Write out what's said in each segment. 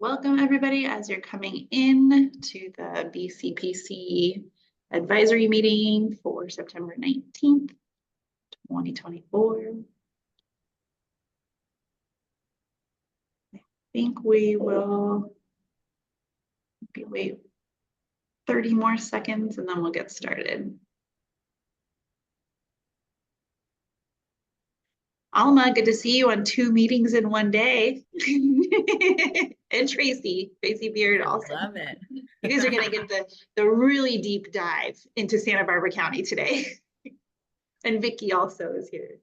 Welcome everybody as you're coming in to the BCPC advisory meeting for September 19th, 2024. I think we will wait 30 more seconds and then we'll get started. Alma, good to see you on 2 meetings in one day. And Tracy Beard also. Love it. You guys are going to get the really deep dive into Santa Barbara County today. And Vicki also is here.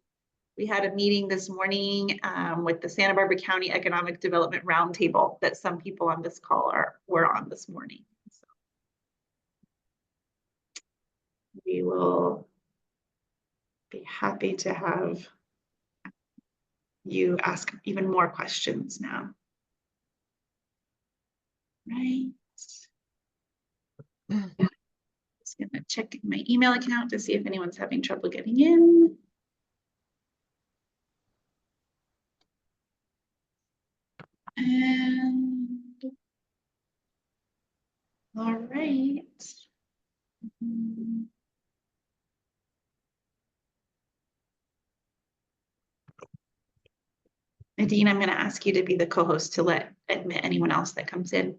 We had a meeting this morning with the Santa Barbara County Economic Development Roundtable that some people on this call were on this morning. So we will be happy to have you ask even more questions now. Right. Just gonna check my email account to see if anyone's having trouble getting in. And all right. Nadine, I'm going to ask you to be the co-host to admit anyone else that comes in.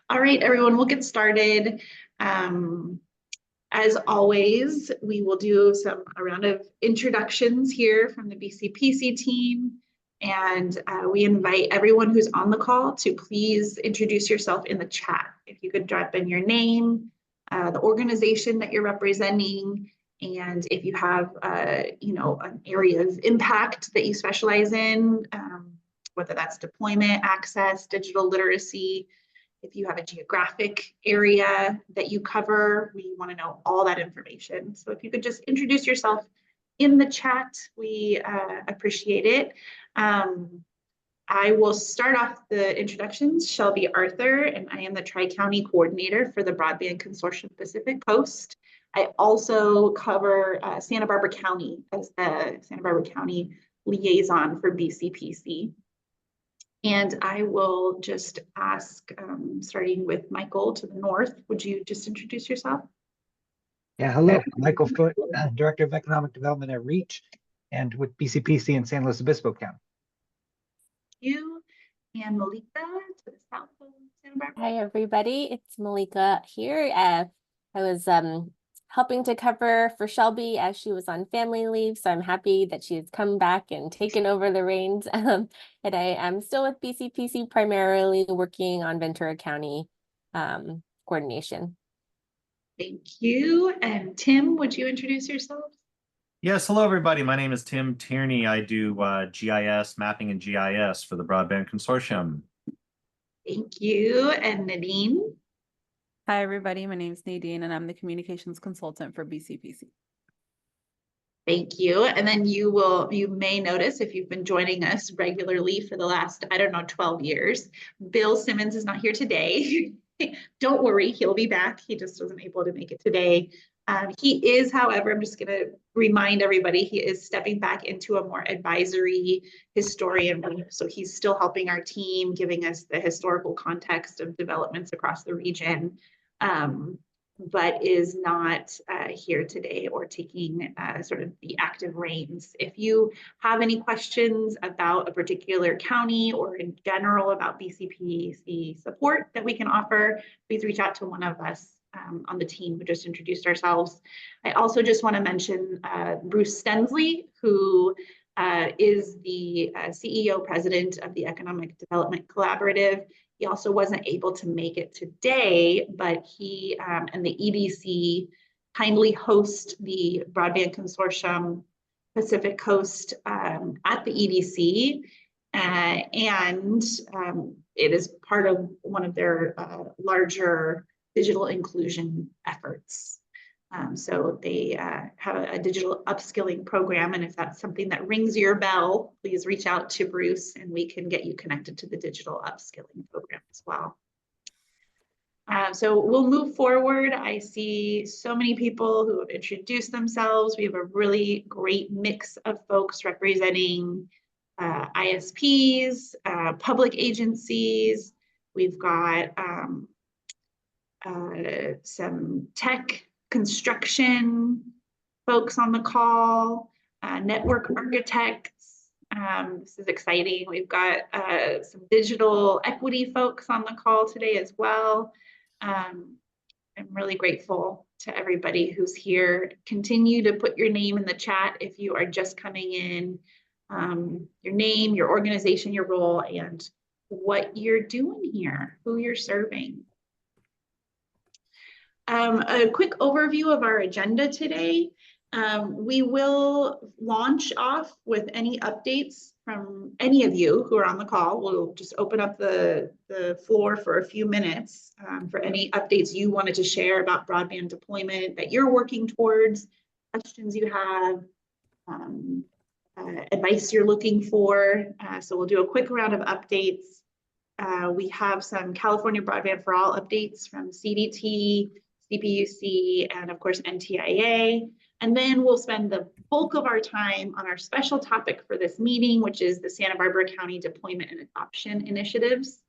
All right, everyone, we'll get started. As always, we will do a round of introductions here from the BCPC team. And we invite everyone who's on the call to please introduce yourself in the chat. If you could drop in your name, the organization that you're representing, and if you have, an area of impact that you specialize in, whether that's deployment, access, digital literacy, if you have a geographic area that you cover, we want to know all that information. So if you could just introduce yourself in the chat, we appreciate it. I will start off the introductions. Shelby Arthur, and I am the Tri-County Coordinator for the Broadband Consortium Pacific Coast. I also cover Santa Barbara County as the Santa Barbara County liaison for BCPC. And I will just ask, starting with Michael to the north, would you just introduce yourself? Yeah, hello, Michael Foote, Director of Economic Development at REACH and with BCPC in San Luis Obispo County. You and Malika to the south of Santa Barbara. Hi, everybody. It's Malika here. I was helping to cover for Shelby as she was on family leave, so I'm happy that she's come back and taken over the reins. And I am still with BCPC, primarily working on Ventura County coordination. Thank you. And Tim, would you introduce yourself? Yes, hello everybody. My name is Tim Tierney. I do GIS, mapping and GIS for the Broadband Consortium. Thank you. And Nadine? Hi everybody, my name is Nadine and I'm the communications consultant for BCPC. Thank you. And then you may notice if you've been joining us regularly for the last, 12 years, Bill Simmons is not here today. Don't worry, he'll be back. He just wasn't able to make it today. He is, however, I'm just going to remind everybody, he is stepping back into a more advisory historian role. So he's still helping our team, giving us the historical context of developments across the region, but is not here today or taking sort of the active reins. If you have any questions about a particular county or in general about BCPC support that we can offer, please reach out to one of us on the team who just introduced ourselves. I also just want to mention Bruce Stensley, who is the CEO president of the Economic Development Collaborative. He also wasn't able to make it today, but he and the EDC kindly host the Broadband Consortium Pacific Coast at the EDC. And it is part of one of their larger digital inclusion efforts. So they have a digital upskilling program, and if that's something that rings your bell, please reach out to Bruce and we can get you connected to the digital upskilling program as well. So we'll move forward. I see so many people who have introduced themselves. We have a really great mix of folks representing ISPs, public agencies, We've got some tech construction folks on the call, network architects. This is exciting. We've got some digital equity folks on the call today as well. I'm really grateful to everybody who's here. Continue to put your name in the chat if you are just coming in, your name, your organization, your role, and what you're doing here, who you're serving. A quick overview of our agenda today. We will launch off with any updates from any of you who are on the call. We'll just open up the floor for a few minutes for any updates you wanted to share about broadband deployment that you're working towards, questions you have, advice you're looking for. So we'll do a quick round of updates. We have some California Broadband for All updates from CDT, CPUC, and of course NTIA. And then we'll spend the bulk of our time on our special topic for this meeting, which is the Santa Barbara County Deployment and Adoption Initiatives.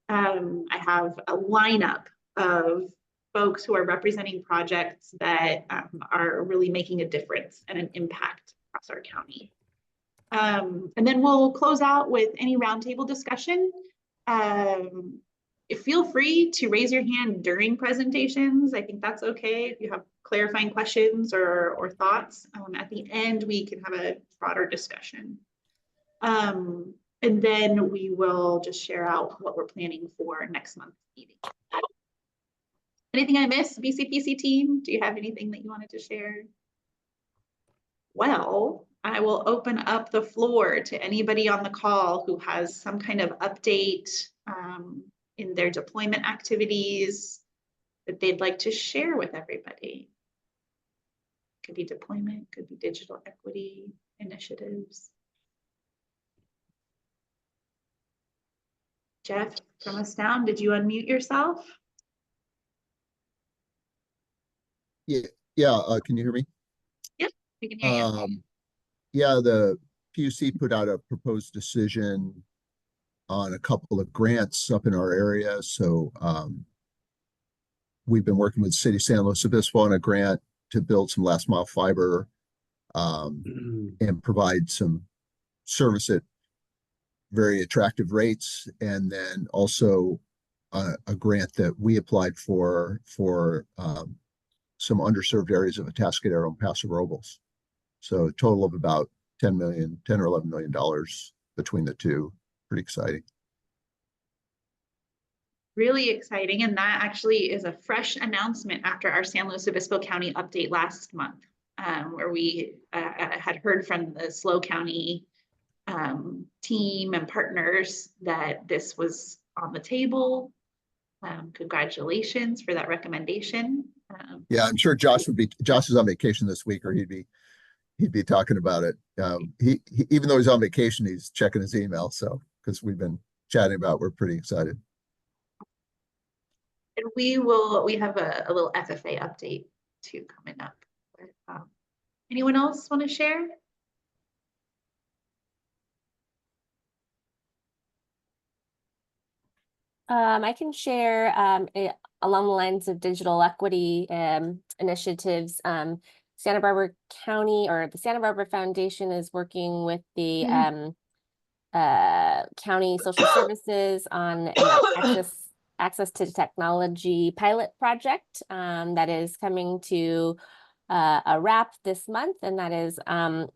I have a lineup of folks who are representing projects that are really making a difference and an impact across our county. And then we'll close out with any roundtable discussion. Feel free to raise your hand during presentations. I think that's okay if you have clarifying questions or thoughts. At the end, we can have a broader discussion. And then we will just share out what we're planning for next month's meeting. Anything I missed, BCPC team? Do you have anything that you wanted to share? Well, I will open up the floor to anybody on the call who has some kind of update in their deployment activities that they'd like to share with everybody. Could be deployment, could be digital equity initiatives. Jeff from Astound, did you unmute yourself? Yeah. Can you hear me? Yep, we can hear you. Yeah, the PUC put out a proposed decision on a couple of grants up in our area. So we've been working with the city of San Luis Obispo on a grant to build some last mile fiber and provide some service at very attractive rates. And then also a grant that we applied for some underserved areas of Atascadero and Paso Robles. So a total of about $10 or $11 million between the two. Pretty exciting. Really exciting. And that actually is a fresh announcement after our San Luis Obispo County update last month, where we had heard from the SLO County team and partners that this was on the table. Congratulations for that recommendation. Yeah, I'm sure Josh is on vacation this week, or he'd be talking about it. He even though he's on vacation, he's checking his email. So because we've been chatting about, we're pretty excited. And we have a little FFA update too coming up. Anyone else want to share? I can share along the lines of digital equity initiatives. Santa Barbara County, or the Santa Barbara Foundation, is working with the county social services on an access to technology pilot project that is coming to a wrap this month, and that is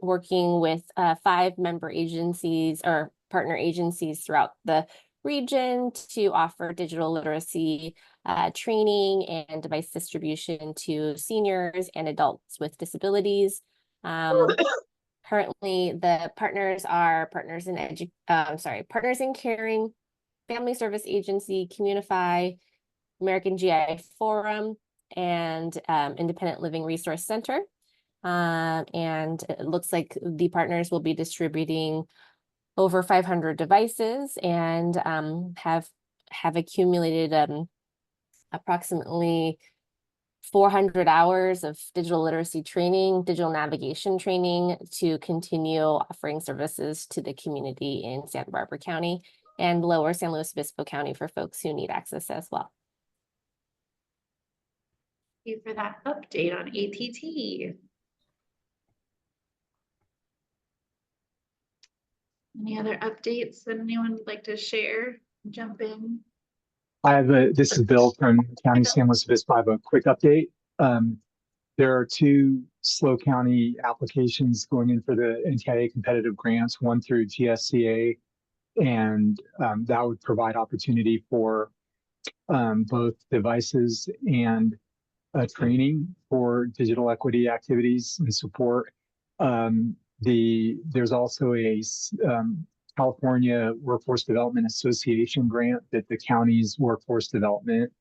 working with 5 member agencies or partner agencies throughout the region to offer digital literacy training and device distribution to seniors and adults with disabilities. Currently, the partners are Partners in Caring, Family Service Agency, Communify, American GI Forum, and Independent Living Resource Center. And it looks like the partners will be distributing over 500 devices and have accumulated approximately 400 hours of digital literacy training, digital navigation training to continue offering services to the community in Santa Barbara County. and lower San Luis Obispo County for folks who need access as well. Thank you for that update on ATT. Any other updates that anyone would like to share? Jump in. This is Bill from County San Luis Obispo. I have a quick update. There are 2 SLO County applications going in for the NTIA competitive grants, one through GSCA, and that would provide opportunity for both devices and training for digital equity activities and support. There's also a California Workforce Development Association grant that the county's workforce development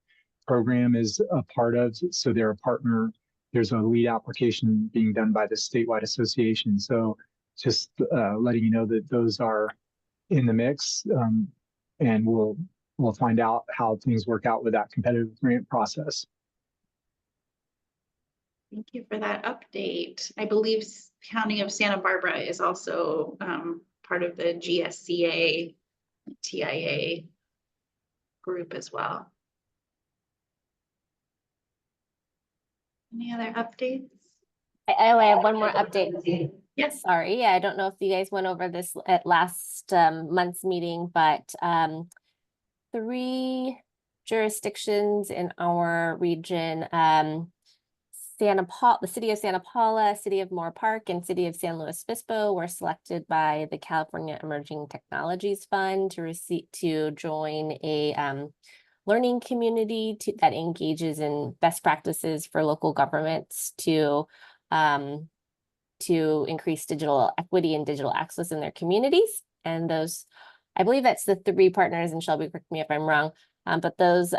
program is a part of. So they're a partner. There's a lead application being done by the statewide association. So just letting you know that those are in the mix, and we'll find out how things work out with that competitive grant process. Thank you for that update. I believe County of Santa Barbara is also part of the GSCA TIA group as well. Any other updates? I have one more update. Yes. Sorry, I don't know if you guys went over this at last month's meeting, but 3 jurisdictions in our region, the city of Santa Paula, city of Moore Park, and city of San Luis Obispo were selected by the California Emerging Technologies Fund to join a learning community that engages in best practices for local governments to increase digital equity and digital access in their communities. And those, I believe that's the 3 partners, and Shelby, correct me if I'm wrong, but those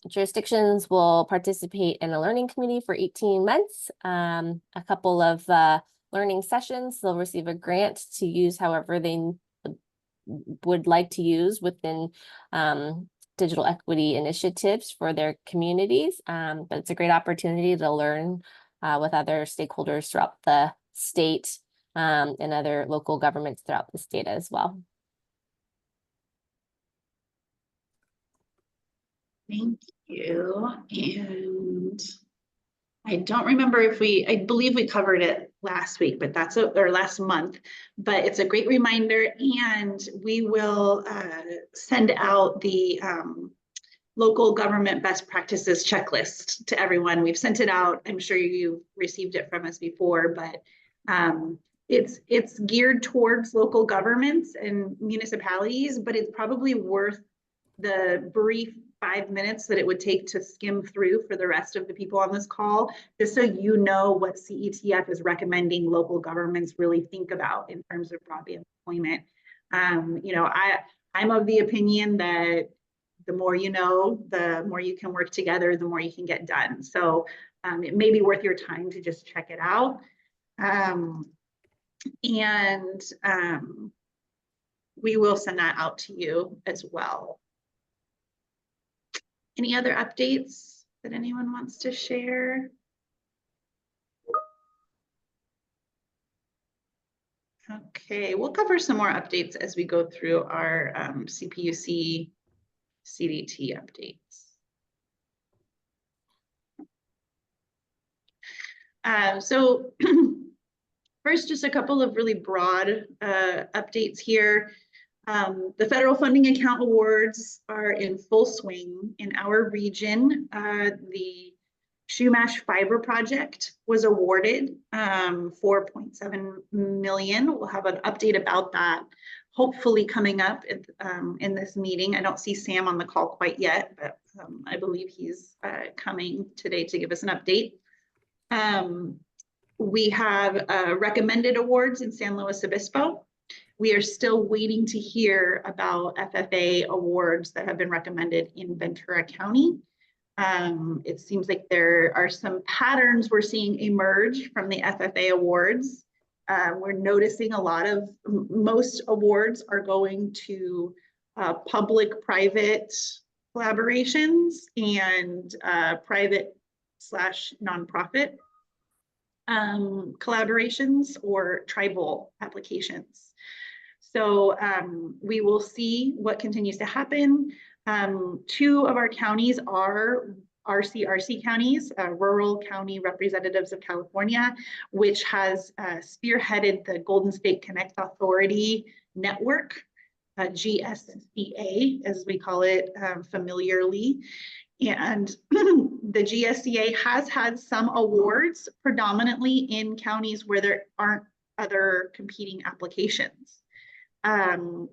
jurisdictions will participate in a learning committee for 18 months, a couple of learning sessions. They'll receive a grant to use however they would like to use within digital equity initiatives for their communities. But it's a great opportunity to learn with other stakeholders throughout the state and other local governments throughout the state as well. Thank you. And I don't remember if I believe we covered it last week, but or last month, but it's a great reminder, and we will send out the local government best practices checklist to everyone. We've sent it out. I'm sure you've received it from us before, but it's geared towards local governments and municipalities, but it's probably worth the brief 5 minutes that it would take to skim through for the rest of the people on this call, just so you know what CETF is recommending local governments really think about in terms of broadband deployment. I'm of the opinion that the more you know, the more you can work together, the more you can get done. So it may be worth your time to just check it out. We will send that out to you as well. Any other updates that anyone wants to share? Okay, we'll cover some more updates as we go through our CPUC CDT updates. So first, just a couple of really broad updates here. The federal funding account awards are in full swing in our region. The Shumash Fiber Project was awarded $4.7 million. We'll have an update about that hopefully coming up in this meeting. I don't see Sam on the call quite yet, but I believe he's coming today to give us an update. We have recommended awards in San Luis Obispo. We are still waiting to hear about FFA awards that have been recommended in Ventura County. It seems like there are some patterns we're seeing emerge from the FFA awards. We're noticing a lot of, most awards are going to public-private collaborations and private/nonprofit collaborations or tribal applications. So we will see what continues to happen. 2 of our counties are RCRC counties, Rural County Representatives of California, which has spearheaded the Golden State Connect Authority Network, GSCA, as we call it familiarly. And the GSCA has had some awards, predominantly in counties where there aren't other competing applications.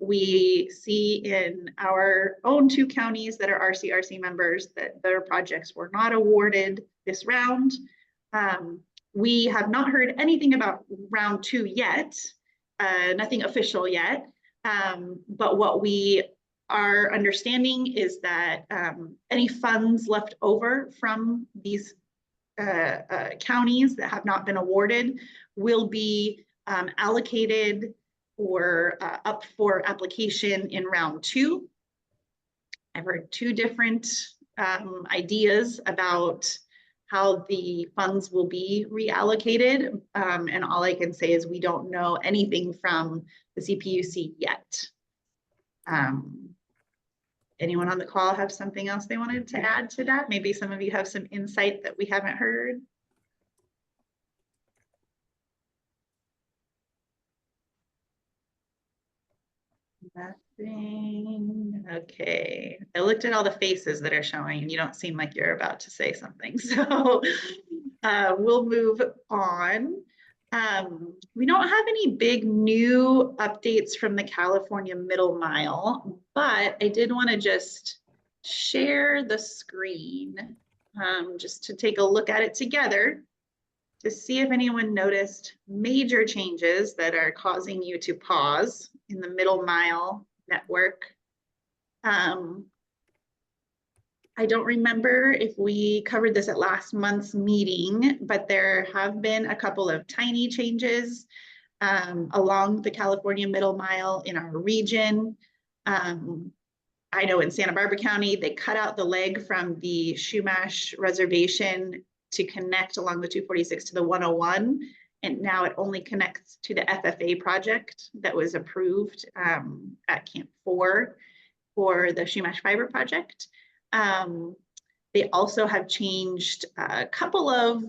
We see in our own 2 counties that are RCRC members that their projects were not awarded this round. We have not heard anything about round 2 yet, nothing official yet. But what we are understanding is that any funds left over from these counties that have not been awarded will be allocated or up for application in round 2. I've heard 2 different ideas about how the funds will be reallocated. And all I can say is we don't know anything from the CPUC yet. Anyone on the call have something else they wanted to add to that? Maybe some of you have some insight that we haven't heard. Nothing. Okay. I looked at all the faces that are showing and you don't seem like you're about to say something. So we'll move on. We don't have any big new updates from the California Middle Mile, but I did want to just share the screen just to take a look at it together to see if anyone noticed major changes that are causing you to pause in the Middle Mile network. I don't remember if we covered this at last month's meeting, but there have been a couple of tiny changes along the California Middle Mile in our region. I know in Santa Barbara County, they cut out the leg from the Shumash Reservation to connect along the 246 to the 101. And now it only connects to the FFA project that was approved at Camp 4 for the Shumash Fiber project. They also have changed a couple of,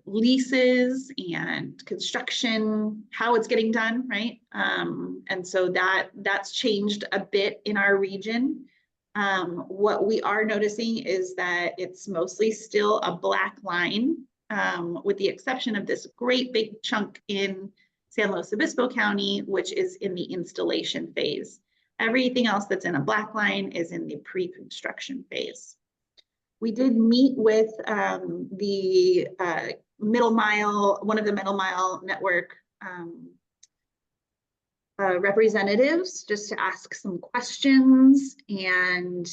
leases and construction, how it's getting done, right? And so that's changed a bit in our region. What we are noticing is that it's mostly still a black line, with the exception of this great big chunk in San Luis Obispo County, which is in the installation phase. Everything else that's in a black line is in the pre-construction phase. We did meet with the Middle Mile, one of the Middle Mile network representatives, just to ask some questions, and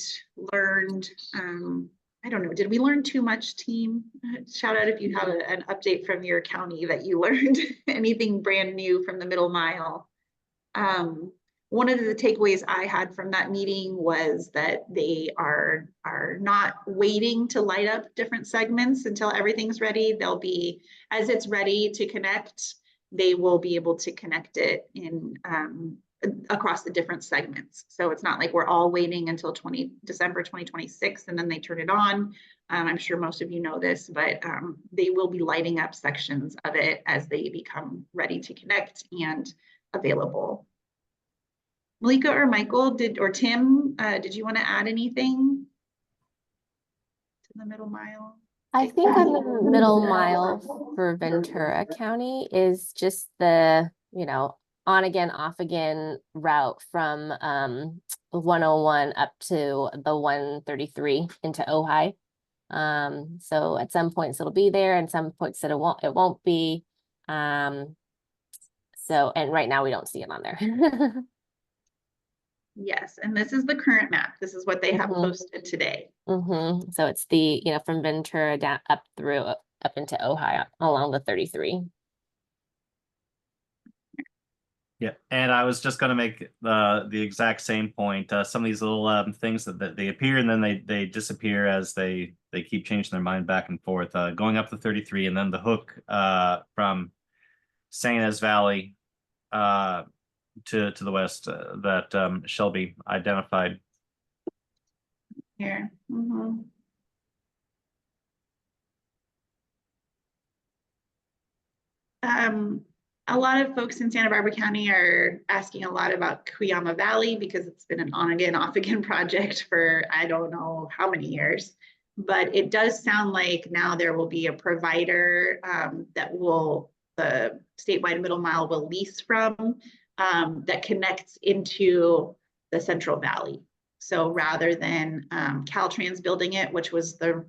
learned, I don't know, did we learn too much, team? Shout out if you have an update from your county that you learned anything brand new from the Middle Mile. One of the takeaways I had from that meeting was that they are not waiting to light up different segments until everything's ready. They'll be, as it's ready to connect, they will be able to connect it in across the different segments. So it's not like we're all waiting until December 2026 and then they turn it on. I'm sure most of you know this, but they will be lighting up sections of it as they become ready to connect and available. Malika or Michael or Tim, did you want to add anything to the Middle Mile? I think on the Middle Mile for Ventura County is just the, on again, off again route from 101 up to the 133 into Ojai. So at some points it'll be there, and some points that it won't be. So, and right now we don't see it on there. Yes, and this is the current map. This is what they have posted today. So it's the, from Ventura down up into Ojai along the 33. Yeah, and I was just going to make the exact same point. Some of these little things that they appear and then they disappear as they keep changing their mind back and forth. Going up the 33 and then the hook from St. Anne's Valley to the west that Shelby identified. Here. A lot of folks in Santa Barbara County are asking a lot about Cuyama Valley because it's been an on again, off again project for I don't know how many years. But it does sound like now there will be a provider that will, the statewide middle mile will lease from that connects into the Central Valley. So rather than Caltrans building it, which was the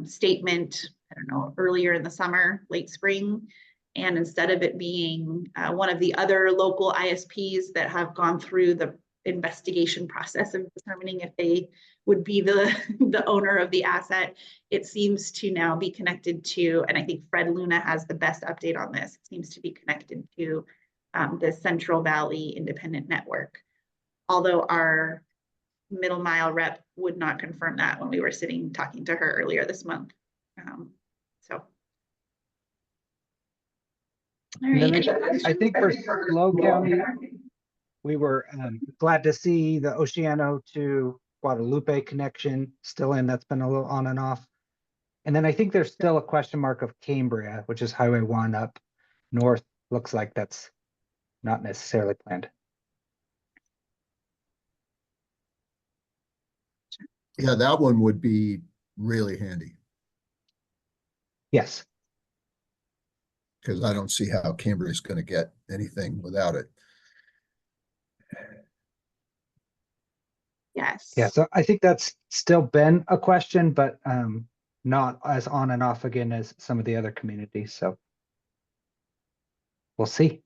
statement, I don't know, earlier in the summer, late spring, and instead of it being one of the other local ISPs that have gone through the investigation process of determining if they would be the owner of the asset, it seems to now be connected to, and I think Fred Luna has the best update on this, it seems to be connected to the Central Valley Independent Network. Although our middle mile rep would not confirm that when we were sitting talking to her earlier this month. All right. I think for Low County, we were glad to see the Oceano to Guadalupe connection still in. That's been a little on and off. And then I think there's still a question mark of Cambria, which is Highway 1 up north. Looks like that's not necessarily planned. Yeah, that one would be really handy Yes. because I don't see how Cambria is going to get anything without it. Yes. Yeah, so I think that's still been a question, but not as on and off again as some of the other communities. So we'll see.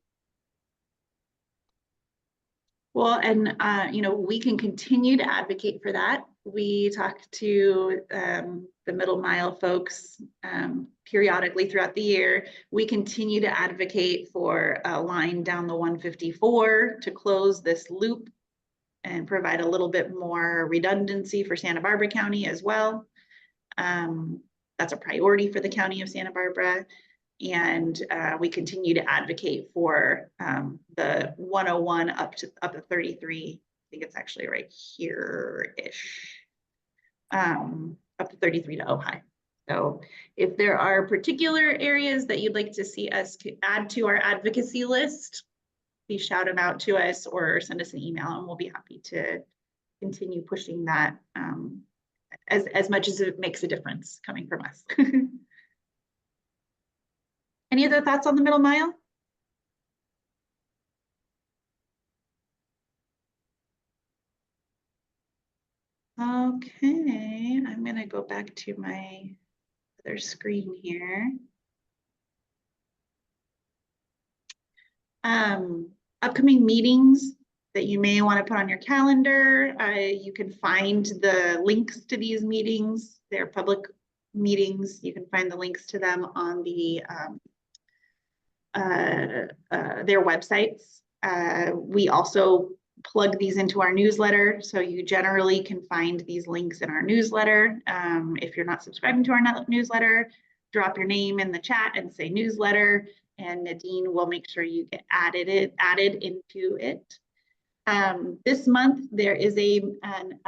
Well, and you know, we can continue to advocate for that. We talk to the middle mile folks periodically throughout the year. We continue to advocate for a line down the 154 to close this loop and provide a little bit more redundancy for Santa Barbara County as well. That's a priority for the county of Santa Barbara. And we continue to advocate for the 101 up to 33. I think it's actually right here-ish. Up to 33 to Ojai. So if there are particular areas that you'd like to see us add to our advocacy list, please shout them out to us or send us an email and we'll be happy to continue pushing that as much as it makes a difference coming from us. Any other thoughts on the middle mile? Okay, I'm gonna go back to my other screen here. Upcoming meetings that you may want to put on your calendar. You can find the links to these meetings. They're public meetings. You can find the links to them on the their websites. We also plug these into our newsletter, so you generally can find these links in our newsletter. If you're not subscribing to our newsletter, drop your name in the chat and say newsletter, and Nadine will make sure you get added into it. This month there is a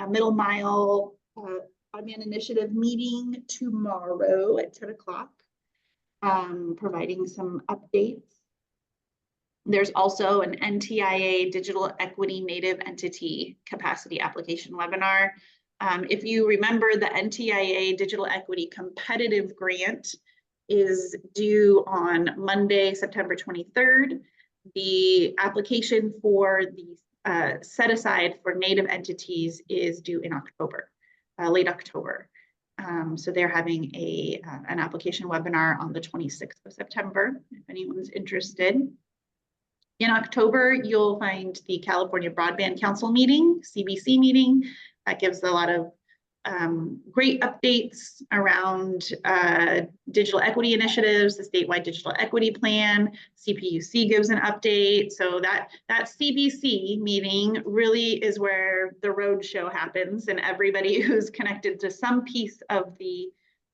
middle mile broadband initiative meeting tomorrow at 10 o'clock. Providing some updates. There's also an NTIA Digital Equity Native Entity Capacity Application webinar. If you remember, the NTIA Digital Equity Competitive Grant is due on Monday, September 23rd. The application for the set aside for Native entities is due in October, late October. So they're having an application webinar on the 26th of September, if anyone's interested. In October, you'll find the California Broadband Council meeting, CBC meeting, that gives a lot of great updates around digital equity initiatives, the statewide digital equity plan. CPUC gives an update. So that CBC meeting really is where the road show happens, and everybody who's connected to some piece of the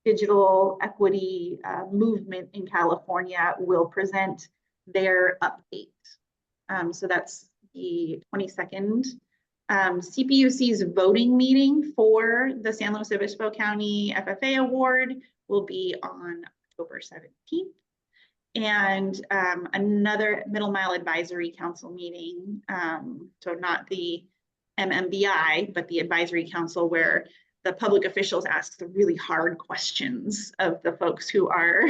digital equity movement in California will present their update. So that's the 22nd. CPUC's voting meeting for the San Luis Obispo County FFA Award will be on October 17th. And another Middle Mile Advisory Council meeting, so not the MMBI, but the Advisory Council, where the public officials ask the really hard questions of the folks who are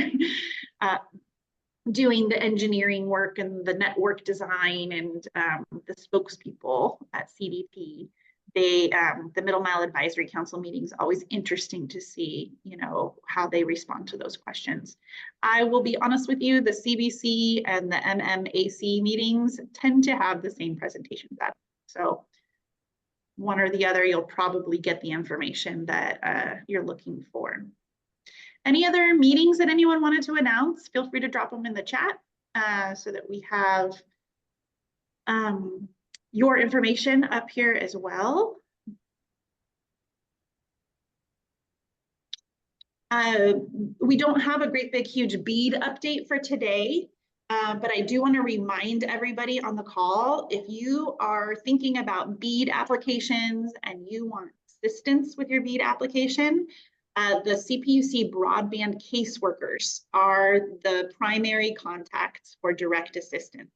doing the engineering work and the network design and the spokespeople at CDP. They, the Middle Mile Advisory Council meeting is always interesting to see, you know, how they respond to those questions. I will be honest with you, the CBC and the MMAC meetings tend to have the same presentation. So one or the other, you'll probably get the information that you're looking for. Any other meetings that anyone wanted to announce? Feel free to drop them in the chat so that we have your information up here as well. We don't have a great big huge BEAD update for today, but I do want to remind everybody on the call, if you are thinking about BEAD applications and you want assistance with your BEAD application, the CPUC broadband caseworkers are the primary contacts for direct assistance.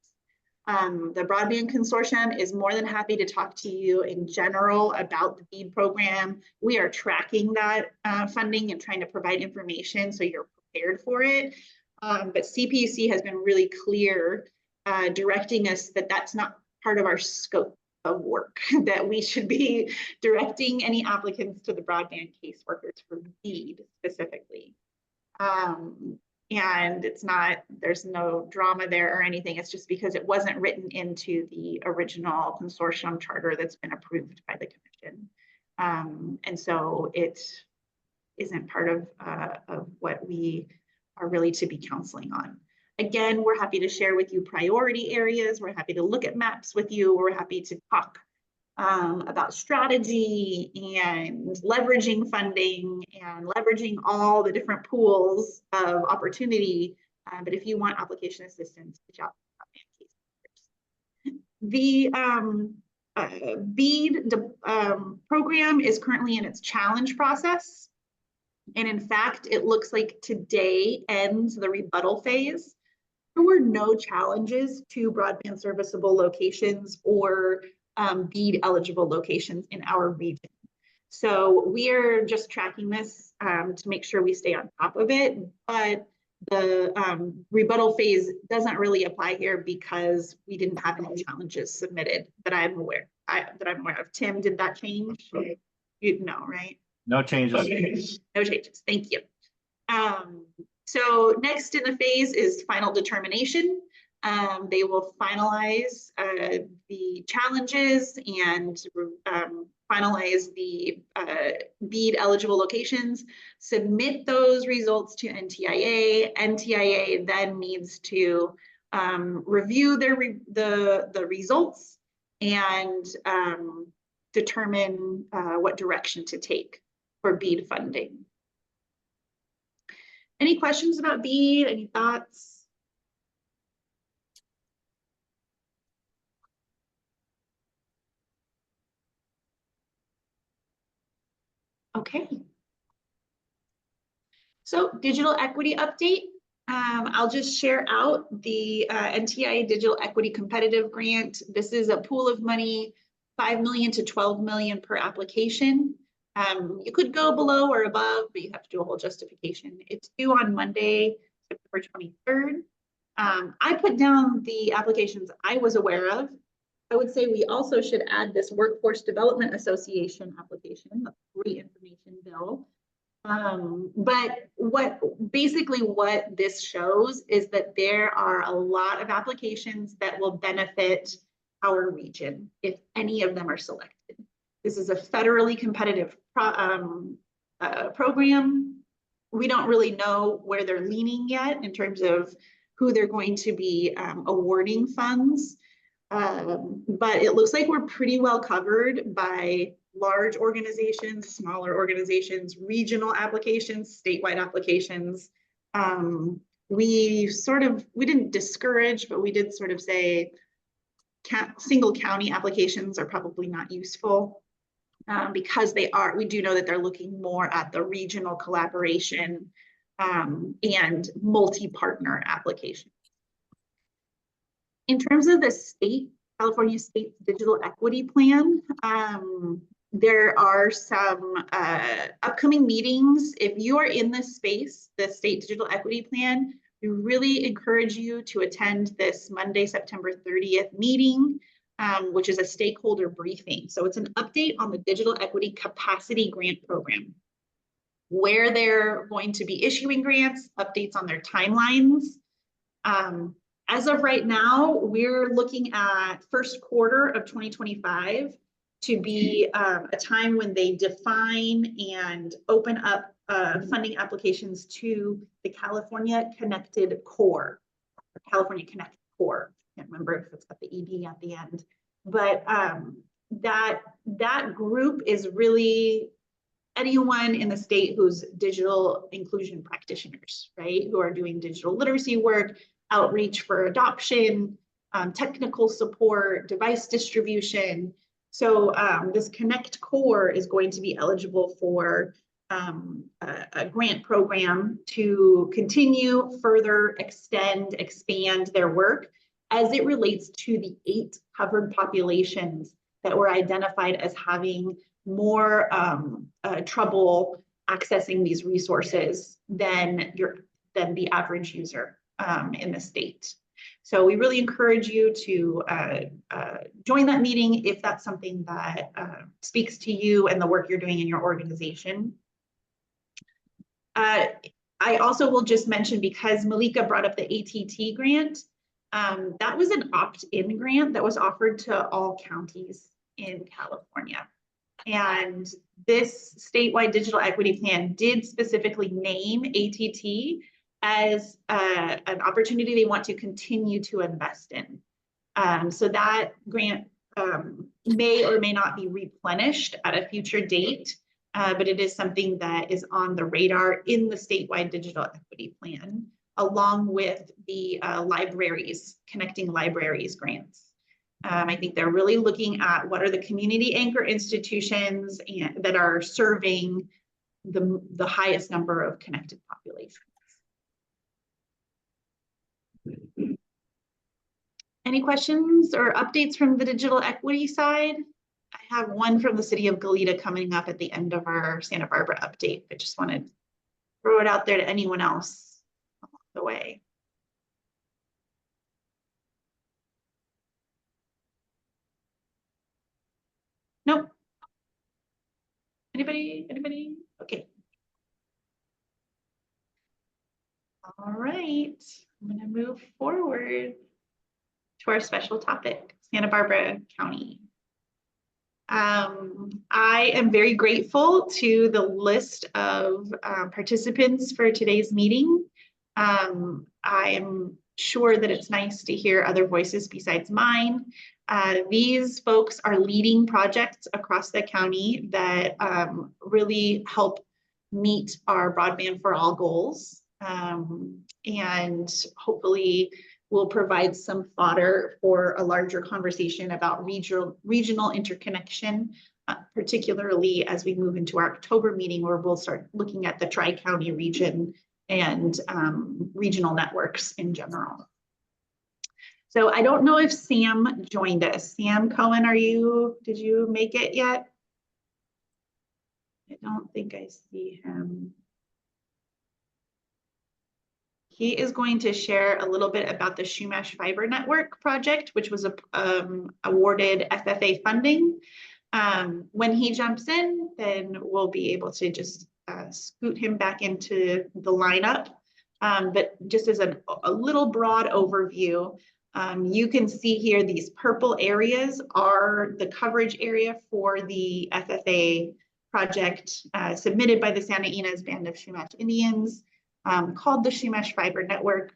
The Broadband Consortium is more than happy to talk to you in general about the BEAD program. We are tracking that funding and trying to provide information so you're prepared for it. But CPUC has been really clear directing us that that's not part of our scope of work, that we should be directing any applicants to the broadband caseworkers for BEAD specifically. And it's not, there's no drama there or anything. It's just because it wasn't written into the original consortium charter that's been approved by the commission. And so it isn't part of what we are really to be counseling on. Again, we're happy to share with you priority areas. We're happy to look at maps with you. We're happy to talk about strategy and leveraging funding and leveraging all the different pools of opportunity. But if you want application assistance, reach out to the BEAD program is currently in its challenge process. And in fact, it looks like today ends the rebuttal phase. There were no challenges to broadband serviceable locations or BEAD eligible locations in our region. So we are just tracking this to make sure we stay on top of it. But the rebuttal phase doesn't really apply here because we didn't have any challenges submitted that I'm aware of. Tim, did that change? You know, right? No changes. No changes. Thank you. So next in the phase is final determination. They will finalize the challenges and finalize the BEAD eligible locations, submit those results to NTIA. NTIA then needs to review the results and determine what direction to take for BEAD funding. Any questions about BEAD? Any thoughts? Okay. So digital equity update. I'll just share out the NTIA Digital Equity Competitive Grant. This is a pool of money, $5 million to $12 million per application. You could go below or above, but you have to do a whole justification. It's due on Monday, September 23rd. I put down the applications I was aware of. I would say we also should add this Workforce Development Association application, the free information bill. But basically what this shows is that there are a lot of applications that will benefit our region if any of them are selected. This is a federally competitive program. We don't really know where they're leaning yet in terms of who they're going to be awarding funds. But it looks like we're pretty well covered by large organizations, smaller organizations, regional applications, statewide applications. We didn't discourage, but we did sort of say single county applications are probably not useful because we do know that they're looking more at the regional collaboration and multi-partner applications. In terms of the California State Digital Equity Plan, there are some upcoming meetings. If you are in this space, the State Digital Equity Plan, we really encourage you to attend this Monday, September 30th meeting, which is a stakeholder briefing. So it's an update on the Digital Equity Capacity Grant Program, where they're going to be issuing grants, updates on their timelines. As of right now, we're looking at first quarter of 2025 to be a time when they define and open up funding applications to the California Connected Core, California Connected Core. I can't remember if it's got the ED at the end, but that group is really anyone in the state who's digital inclusion practitioners, right? Who are doing digital literacy work, outreach for adoption, technical support, device distribution. So this Connect Core is going to be eligible for a grant program to continue, further extend, expand their work as it relates to the 8 covered populations that were identified as having more trouble accessing these resources than the average user in the state. So we really encourage you to join that meeting if that's something that speaks to you and the work you're doing in your organization. I also will just mention, because Malika brought up the ATT grant, that was an opt-in grant that was offered to all counties in California. And this statewide digital equity plan did specifically name ATT as an opportunity they want to continue to invest in. So that grant may or may not be replenished at a future date, but it is something that is on the radar in the statewide digital equity plan, along with the libraries, connecting libraries grants. I think they're really looking at what are the community anchor institutions that are serving the highest number of connected populations. Any questions or updates from the digital equity side? I have one from the city of Goleta coming up at the end of our Santa Barbara update. I just wanted to throw it out there to anyone else along the way. Nope. Anybody? Okay. All right, I'm gonna move forward to our special topic, Santa Barbara County. I am very grateful to the list of participants for today's meeting. I am sure that it's nice to hear other voices besides mine. These folks are leading projects across the county that really help meet our broadband for all goals, and hopefully will provide some fodder for a larger conversation about regional interconnection, particularly as we move into our October meeting, where we'll start looking at the Tri-County region and regional networks in general. So I don't know if Sam joined us. Sam Cohen, did you make it yet? I don't think I see him. He is going to share a little bit about the Shumash Fiber Network project, which was awarded FFA funding. When he jumps in, then we'll be able to just scoot him back into the lineup. But just as a little broad overview, you can see here these purple areas are the coverage area for the FFA project submitted by the Santa Ynez Band of Shumash Indians, called the Shumash Fiber Network.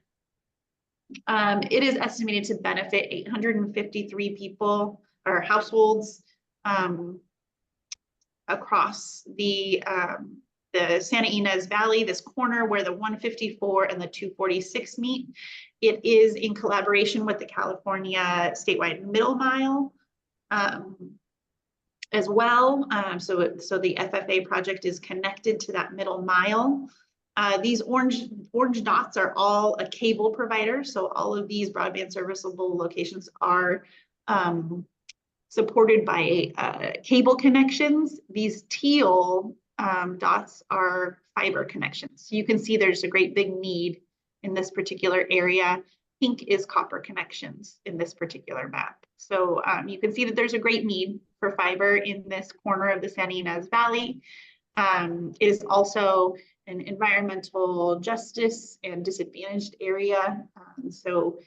It is estimated to benefit 853 people or households across the Santa Ynez Valley, this corner where the 154 and the 246 meet. It is in collaboration with the California statewide middle mile as well. So the FFA project is connected to that middle mile. These orange dots are all a cable provider. So all of these broadband serviceable locations are supported by cable connections. These teal dots are fiber connections. So you can see there's a great big need in this particular area. Pink is copper connections in this particular map. So you can see that there's a great need for fiber in this corner of the Santa Ynez Valley. It is also an environmental justice and disadvantaged area. So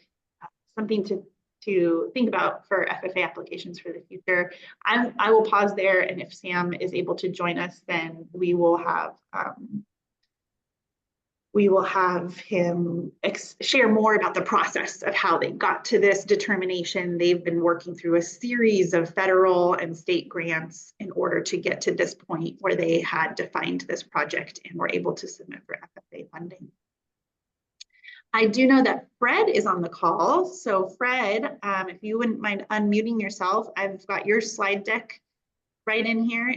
something to think about for FFA applications for the future. I will pause there, and if Sam is able to join us, then we will have him share more about the process of how they got to this determination. They've been working through a series of federal and state grants in order to get to this point where they had defined this project and were able to submit for FFA funding. I do know that Fred is on the call. So Fred, if you wouldn't mind unmuting yourself, I've got your slide deck right in here,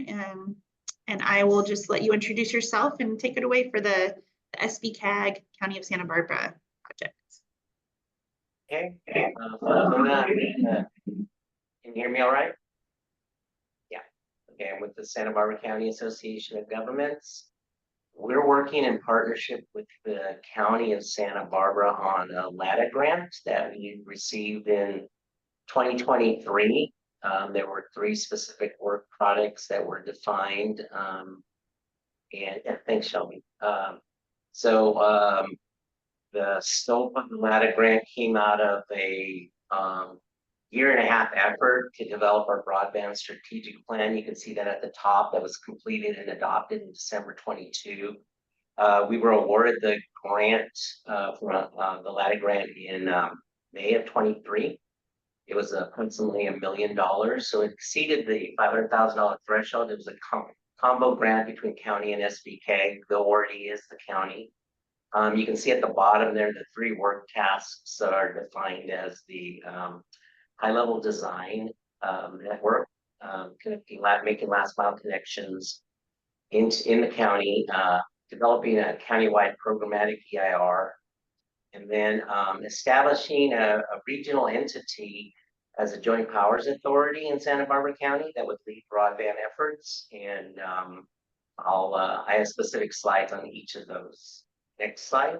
and I will just let you introduce yourself and take it away for the SBCAG County of Santa Barbara project. Okay, can you hear me all right? Yeah, okay, I'm with the Santa Barbara County Association of Governments. We're working in partnership with the County of Santa Barbara on a LADA grant that we received in 2023. There were 3 specific work products that were defined, and thanks, Shelby. The scope of the LADA grant came out of a 1.5-year effort to develop our broadband strategic plan. You can see that at the top, that was completed and adopted in December 22. We were awarded the grant from the LADA grant in May of 23. It was approximately $1 million, so it exceeded the $500,000 threshold. It was a combo grant between county and SBK. The awardee is the county. You can see at the bottom there, the 3 work tasks are defined as the high-level design network, making last mile connections in the county, developing a countywide programmatic EIR, and then establishing a regional entity as a joint powers authority in Santa Barbara County that would lead broadband efforts. And I have specific slides on each of those. Next slide.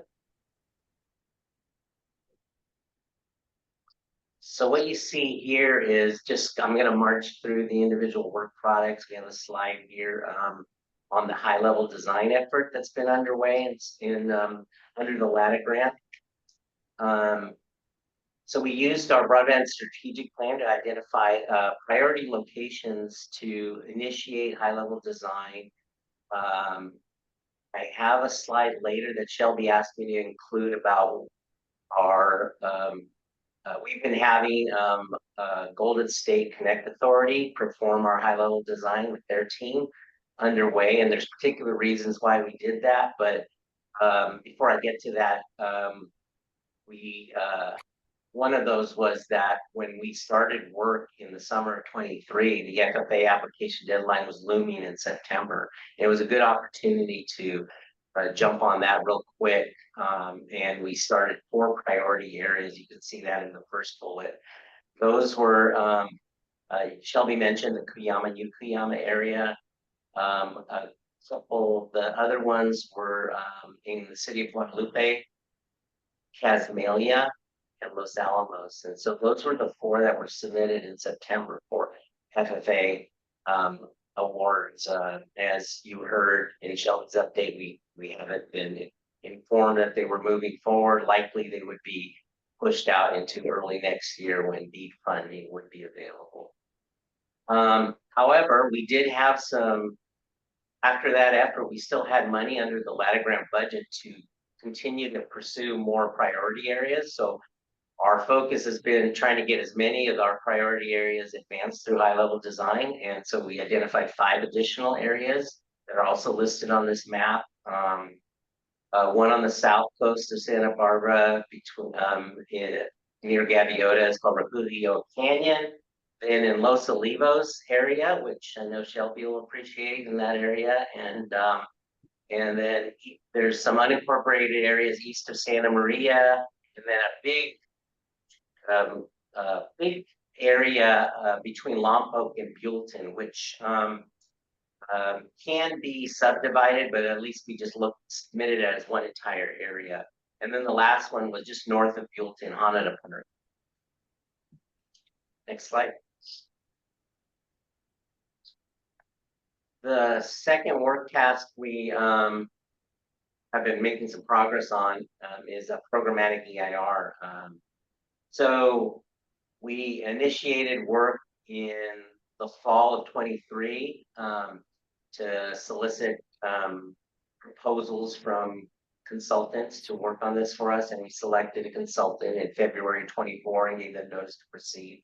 So what you see here is just, I'm going to march through the individual work products. We have a slide here on the high level design effort that's been underway under the LADA grant. So we used our broadband strategic plan to identify priority locations to initiate high level design. I have a slide later that Shelby asked me to include about our, we've been having Golden State Connect Authority perform our high level design with their team underway. And there's particular reasons why we did that. But before I get to that, one of those was that when we started work in the summer of 23, the FFA application deadline was looming in September. It was a good opportunity to jump on that real quick. And we started 4 priority areas. You can see that in the first bullet. Those were, Shelby mentioned the Cuyama, New Cuyama area. A couple, the other ones were in the city of Guadalupe, Casmalia, and Los Alamos. And so those were the 4 that were submitted in September for FFA awards. As you heard in Shelby's update, we haven't been informed that they were moving forward. Likely they would be pushed out into early next year when BEAD funding would be available. However, we did have some, after that effort, we still had money under the LADA grant budget to continue to pursue more priority areas. So our focus has been trying to get as many of our priority areas advanced through high-level design, and so we identified 5 additional areas that are also listed on this map. One on the south coast of Santa Barbara, near Gaviota, is called Refugio Canyon. Then in Los Olivos area, which I know Shelby will appreciate in that area, and then there's some unincorporated areas east of Santa Maria, and then a big area between Lompoc and Buellton, which can be subdivided, but at least we just submitted it as one entire area. And then the last one was just north of Buellton, Hanada Park. Next slide. The second work task we have been making some progress on is a programmatic EIR. So we initiated work in the fall of 23 to solicit proposals from consultants to work on this for us, and we selected a consultant in February 24 and gave them notice to proceed.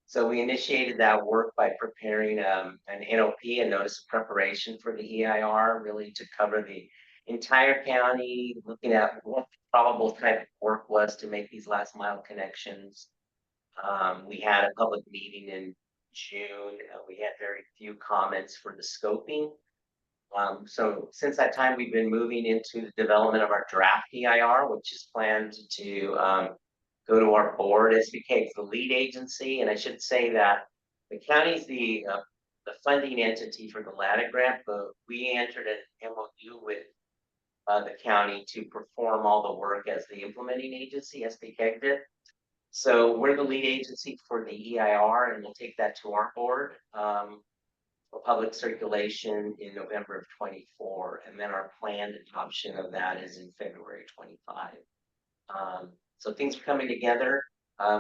So we initiated that work by preparing an NOP, a notice of preparation for the EIR, really to cover the entire county, looking at what the probable type of work was to make these last mile connections. We had a public meeting in June. We had very few comments for the scoping. So since that time, we've been moving into the development of our draft EIR, which is planned to go to our board. SBK is the lead agency, and I should say that the county's the funding entity for the LADA grant, but we entered an MOU with the county to perform all the work as the implementing agency, SBK did. So we're the lead agency for the EIR, and we'll take that to our board for public circulation in November of 24, and then our planned adoption of that is in February 25. So things are coming together.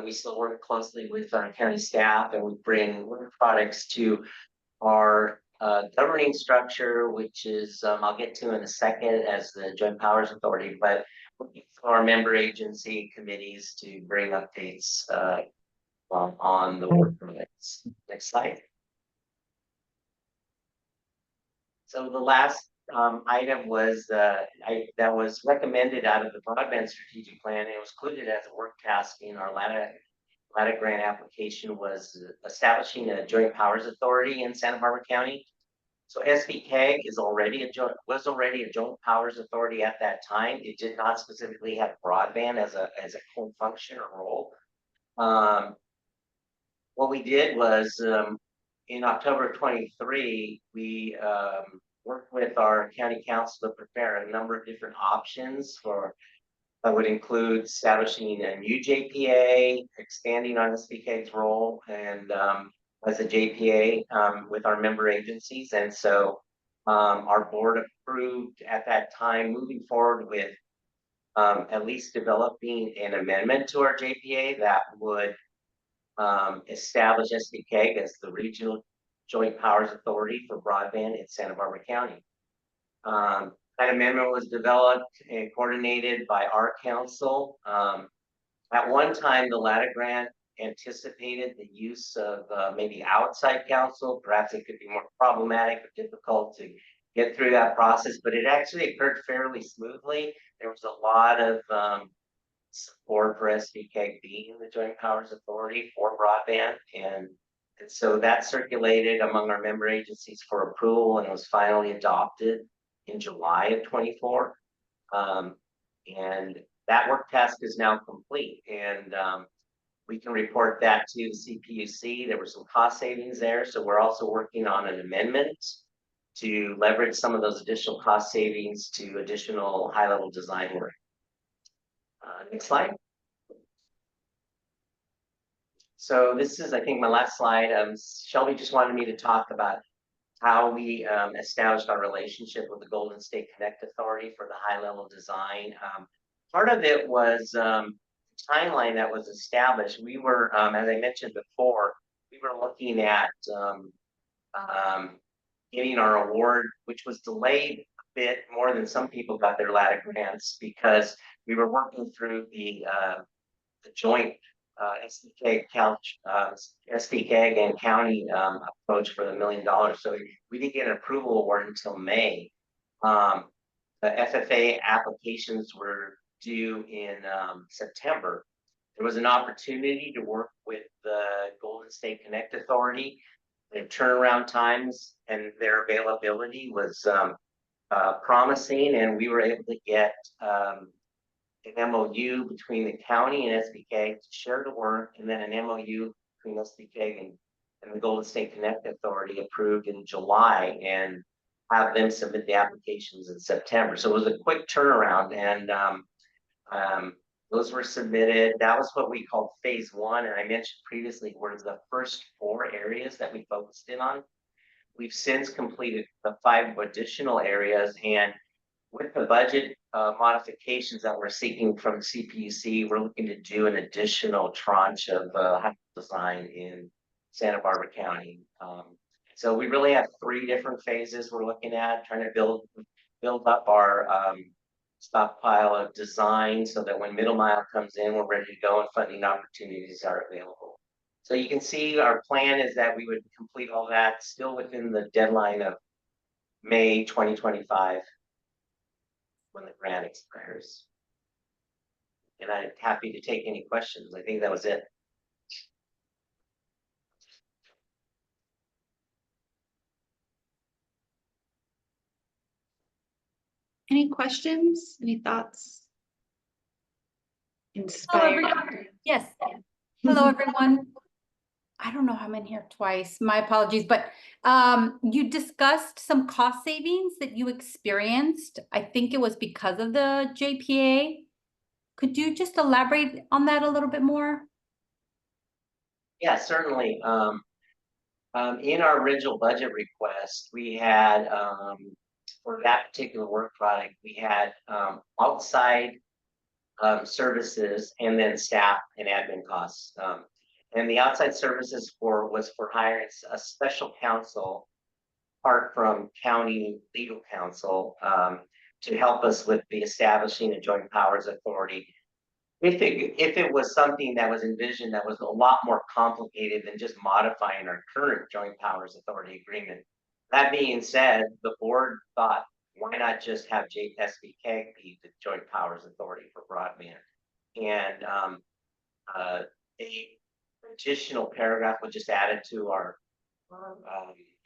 We still work closely with our county staff, and we bring work products to our governing structure, which is I'll get to in a second as the Joint Powers Authority, but our member agency committees to bring updates on the work products. Next slide. So the last item was that was recommended out of the broadband strategic plan. It was included as a work task in our LADA grant application, was establishing a joint powers authority in Santa Barbara County. So SBK was already a joint powers authority at that time. It did not specifically have broadband as a core function or role. What we did was in October of 23, we worked with our county council to prepare a number of different options that would include establishing a new JPA, expanding on SBK's role, and as a JPA with our member agencies. And so our board approved at that time moving forward with at least developing an amendment to our JPA that would establish SBK as the regional joint powers authority for broadband in Santa Barbara County. That amendment was developed and coordinated by our council. At one time, the LADA grant anticipated the use of maybe outside counsel. Perhaps it could be more problematic or difficult to get through that process, but it actually occurred fairly smoothly. There was a lot of support for SBK being the Joint Powers Authority for broadband, and so that circulated among our member agencies for approval, and was finally adopted in July of 24. And that work task is now complete, and we can report that to the CPUC. There were some cost savings there, so we're also working on an amendment to leverage some of those additional cost savings to additional high-level design work. Next slide. So this is, I think, my last slide. Shelby just wanted me to talk about how we established our relationship with the Golden State Connect Authority for the high-level design. Part of it was the timeline that was established. We were, as I mentioned before, we were looking at getting our award, which was delayed a bit more than some people got their LADA grants, because we were working through the joint SDK and county approach for the $1 million. So we didn't get an approval award until May. The FFA applications were due in September. There was an opportunity to work with the Golden State Connect Authority. Their turnaround times and their availability was promising, and we were able to get an MOU between the county and SBK to share the work, and then an MOU between SBK and the Golden State Connect Authority approved in July, and have them submit the applications in September. So it was a quick turnaround, and those were submitted. That was what we called phase 1, and I mentioned previously were the first 4 areas that we focused in on. We've since completed the 5 additional areas, and with the budget modifications that we're seeking from CPC, we're looking to do an additional tranche of design in Santa Barbara County. So we really have 3 different phases we're looking at, trying to build up our stockpile of design so that when middle mile comes in, we're ready to go and funding opportunities are available. So you can see our plan is that we would complete all that still within the deadline of May 2025 when the grant expires. And I'm happy to take any questions. I think that was it. Any questions? Any thoughts? Hello, Inspired. Yes. Hello, everyone. I don't know how I'm in here twice. My apologies, but you discussed some cost savings that you experienced. I think it was because of the JPA. Could you just elaborate on that a little bit more? Yeah, certainly. In our original budget request, we had for that particular work product, we had outside services and then staff and admin costs. And the outside services was for hiring a special counsel, apart from county legal counsel, to help us with the establishing a joint powers authority. If it was something that was envisioned that was a lot more complicated than just modifying our current joint powers authority agreement. That being said, the board thought, why not just have SBK be the joint powers authority for broadband? And a additional paragraph was just added to our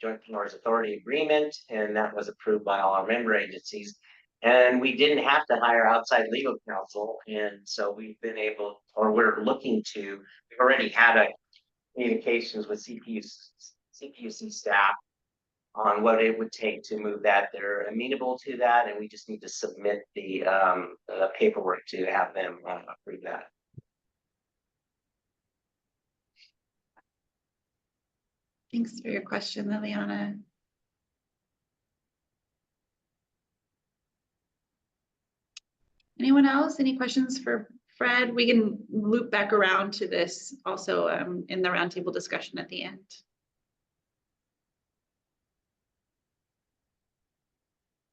joint powers authority agreement, and that was approved by all our member agencies. And we didn't have to hire outside legal counsel, and so we've been able, or we're looking to, we already had a communications with CPUC staff on what it would take to move that. They're amenable to that, and we just need to submit the paperwork to have them approve that. Thanks for your question, Liliana. Anyone else? Any questions for Fred? We can loop back around to this also in the roundtable discussion at the end.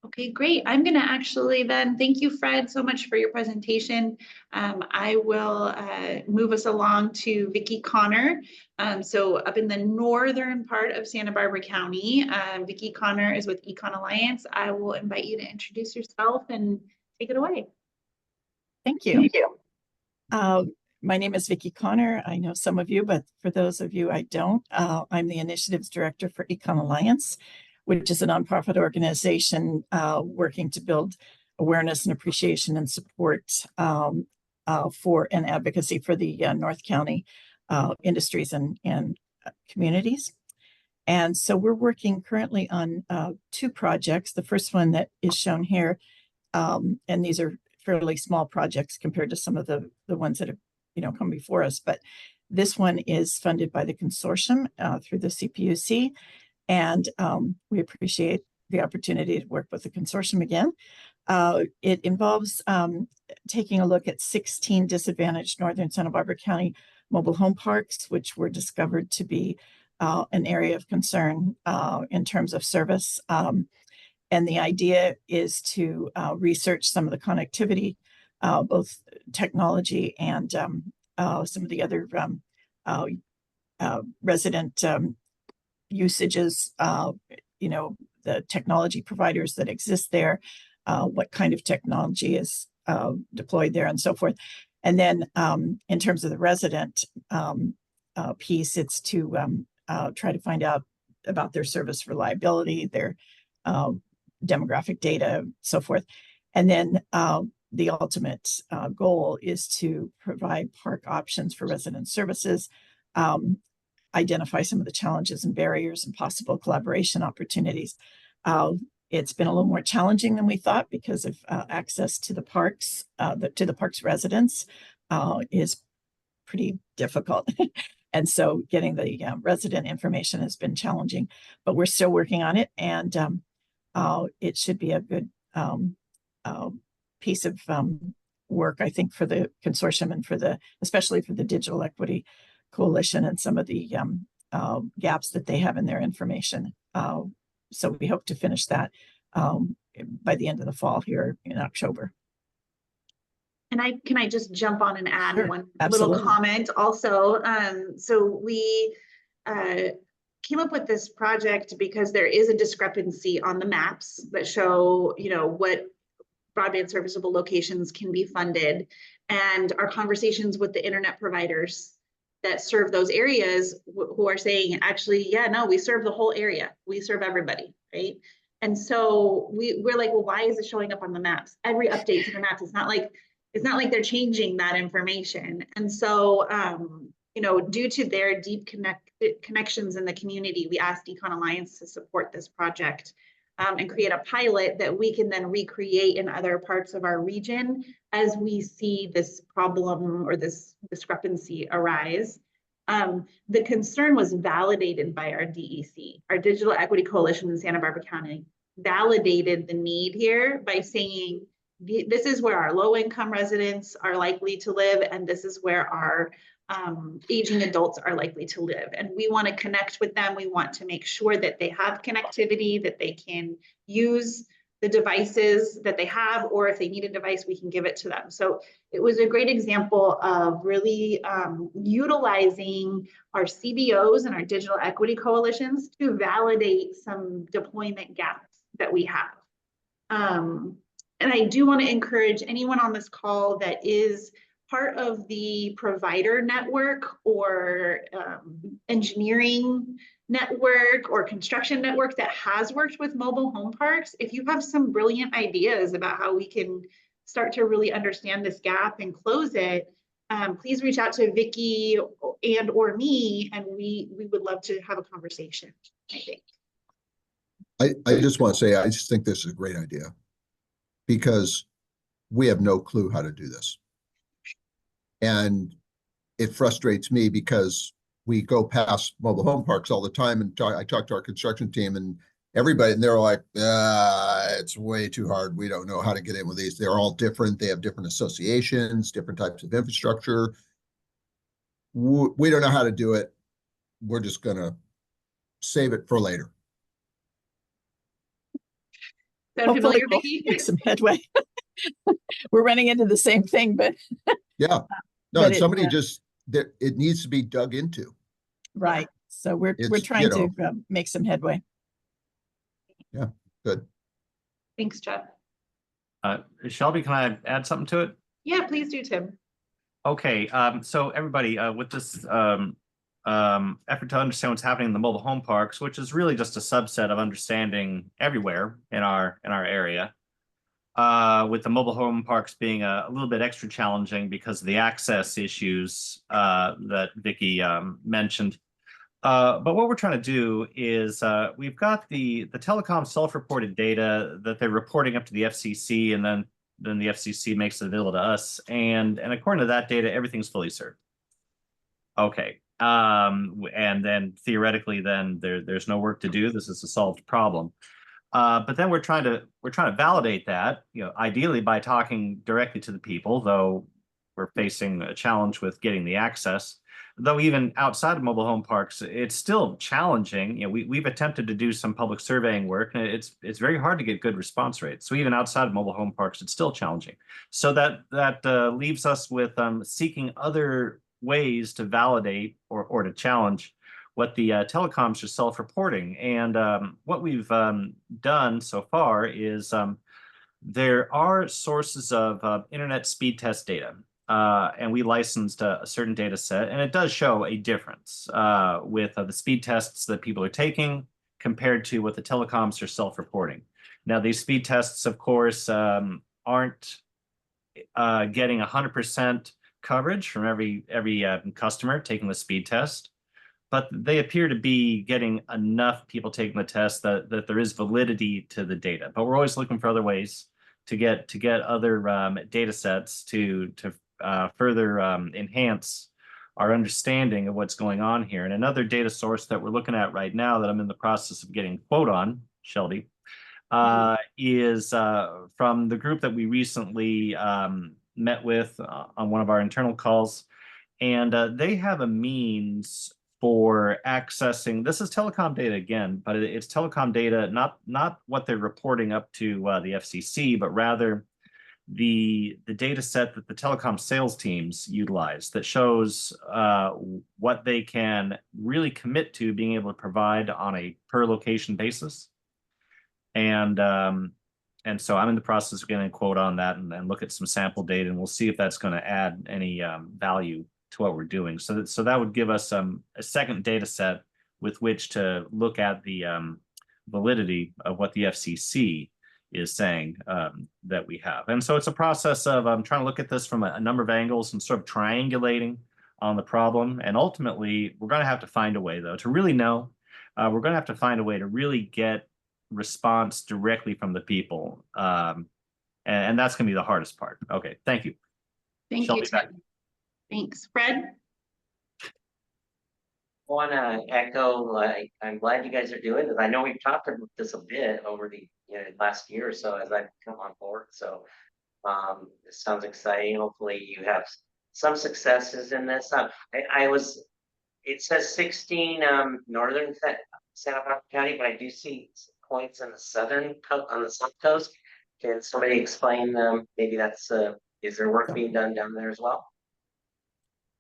Okay, great. I'm going to actually then thank you, Fred, so much for your presentation. I will move us along to Vicki Connor. So up in the northern part of Santa Barbara County, Vicki Connor is with Econ Alliance. I will invite you to introduce yourself and take it away. Thank you. Thank you. My name is Vicki Connor. I know some of you, but for those of you I don't, I'm the Initiatives Director for Econ Alliance, which is a nonprofit organization working to build awareness and appreciation and support for and advocacy for the North County industries and communities. And so we're working currently on 2 projects. The first one that is shown here, and these are fairly small projects compared to some of the ones that have come before us, but this one is funded by the consortium through the CPUC. And we appreciate the opportunity to work with the consortium again. It involves taking a look at 16 disadvantaged northern Santa Barbara County mobile home parks, which were discovered to be an area of concern in terms of service. And the idea is to research some of the connectivity, both technology and some of the other resident usages, you know, the technology providers that exist there, what kind of technology is deployed there and so forth. And then in terms of the resident piece, it's to try to find out about their service reliability, their demographic data, so forth. And then the ultimate goal is to provide park options for resident services, identify some of the challenges and barriers and possible collaboration opportunities. It's been a little more challenging than we thought because of access to the parks, to the parks residents is pretty difficult. And so getting the resident information has been challenging, but we're still working on it. And it should be a good piece of work, I think, for the consortium and especially for the Digital Equity Coalition and some of the gaps that they have in their information. So we hope to finish that by the end of the fall here in October. And can I just jump on and add Sure, one absolutely. little comment also? So we came up with this project because there is a discrepancy on the maps that show, you know, what broadband serviceable locations can be funded, and our conversations with the internet providers that serve those areas who are saying, actually, yeah, no, we serve the whole area. We serve everybody, right? And so we're like, well, why is it showing up on the maps? Every update to the maps, it's not like they're changing that information. And so, you know, due to their deep connections in the community, we asked Econ Alliance to support this project and create a pilot that we can then recreate in other parts of our region as we see this problem or this discrepancy arise. The concern was validated by our DEC, our Digital Equity Coalition in Santa Barbara County, validated the need here by saying, this is where our low-income residents are likely to live, and this is where our aging adults are likely to live. And we want to connect with them. We want to make sure that they have connectivity, that they can use the devices that they have, or if they need a device, we can give it to them. So it was a great example of really utilizing our CBOs and our digital equity coalitions to validate some deployment gaps that we have. And I do want to encourage anyone on this call that is part of the provider network or engineering network or construction network that has worked with mobile home parks. If you have some brilliant ideas about how we can start to really understand this gap and close it, please reach out to Vicki and or me, and we would love to have a conversation, I think. I just want to say, I just think this is a great idea because we have no clue how to do this. And it frustrates me because we go past mobile home parks all the time, and I talk to our construction team and everybody, and they're like, it's way too hard. We don't know how to get in with these. They're all different. They have different associations, different types of infrastructure. We don't know how to do it. We're just going to save it for later. Hopefully we'll make some headway. We're running into the same thing, but yeah, no, and somebody it needs to be dug into. Right. So we're trying to make some headway. Yeah, good. Thanks, Jeff. Shelby, can I add something to it? Yeah, please do, Tim. Okay, so everybody, with this effort to understand what's happening in the mobile home parks, which is really just a subset of understanding everywhere in our area, with the mobile home parks being a little bit extra challenging because of the access issues that Vicki mentioned. But what we're trying to do is we've got the telecom self-reported data that they're reporting up to the FCC, and then the FCC makes it available to us. And according to that data, everything's fully served. Okay. And then theoretically, then there's no work to do. This is a solved problem. But then we're trying to validate that, you know, ideally by talking directly to the people, though we're facing a challenge with getting the access. Though even outside of mobile home parks, it's still challenging. You know, we've attempted to do some public surveying work, and it's very hard to get good response rates. So even outside of mobile home parks, it's still challenging. So that leaves us with seeking other ways to validate or to challenge what the telecoms are self-reporting. And what we've done so far is there are sources of internet speed test data, and we licensed a certain data set, and it does show a difference with the speed tests that people are taking compared to what the telecoms are self-reporting. Now, these speed tests, of course, aren't getting 100% coverage from every customer taking the speed test, but they appear to be getting enough people taking the test that there is validity to the data. But we're always looking for other ways to get other data sets to further enhance our understanding of what's going on here. And another data source that we're looking at right now that I'm in the process of getting a quote on, Shelby, is from the group that we recently met with on one of our internal calls. And they have a means for accessing, this is telecom data again, but it's telecom data, not what they're reporting up to the FCC, but rather the data set that the telecom sales teams utilize that shows what they can really commit to being able to provide on a per location basis. And so I'm in the process of getting a quote on that and look at some sample data, and we'll see if that's going to add any value to what we're doing. So that would give us a second data set with which to look at the validity of what the FCC is saying that we have. And so it's a process of trying to look at this from a number of angles and sort of triangulating on the problem. And ultimately, we're going to have to find a way, though, to really know. We're going to have to find a way to really get response directly from the people. And that's going to be the hardest part. Okay, thank you. Thank you, Tim. Thanks. Fred? Want to echo, like, I'm glad you guys are doing this. I know we've talked about this a bit over the last year or so as I've come on board. So this sounds exciting. Hopefully you have some successes in this. It says 16 northern Santa Barbara County, but I do see points on the on the south coast. Can somebody explain maybe that's is there work being done down there as well?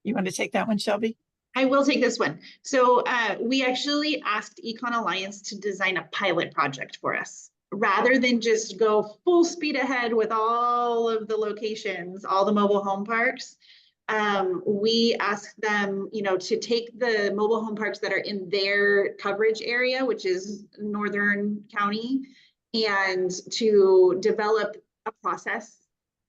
You want to take that one, Shelby? I will take this one. So we actually asked Econ Alliance to design a pilot project for us. Rather than just go full speed ahead with all of the locations, all the mobile home parks, we asked them, to take the mobile home parks that are in their coverage area, which is Northern County, and to develop a process,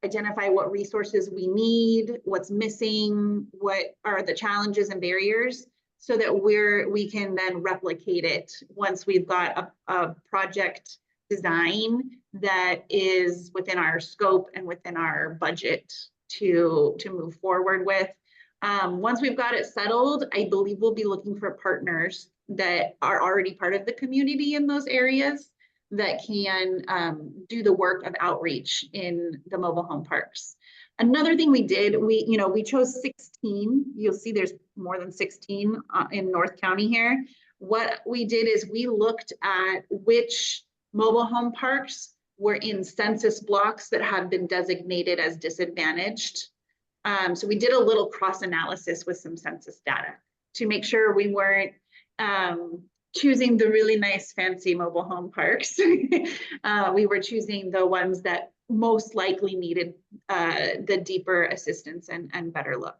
identify what resources we need, what's missing, what are the challenges and barriers, so that we can then replicate it once we've got a project design that is within our scope and within our budget to move forward with. Once we've got it settled, I believe we'll be looking for partners that are already part of the community in those areas that can do the work of outreach in the mobile home parks. Another thing we did, we chose 16. You'll see there's more than 16 in North County here. What we did is we looked at which mobile home parks were in census blocks that have been designated as disadvantaged. So we did a little cross analysis with some census data to make sure we weren't choosing the really nice fancy mobile home parks. We were choosing the ones that most likely needed the deeper assistance and better look.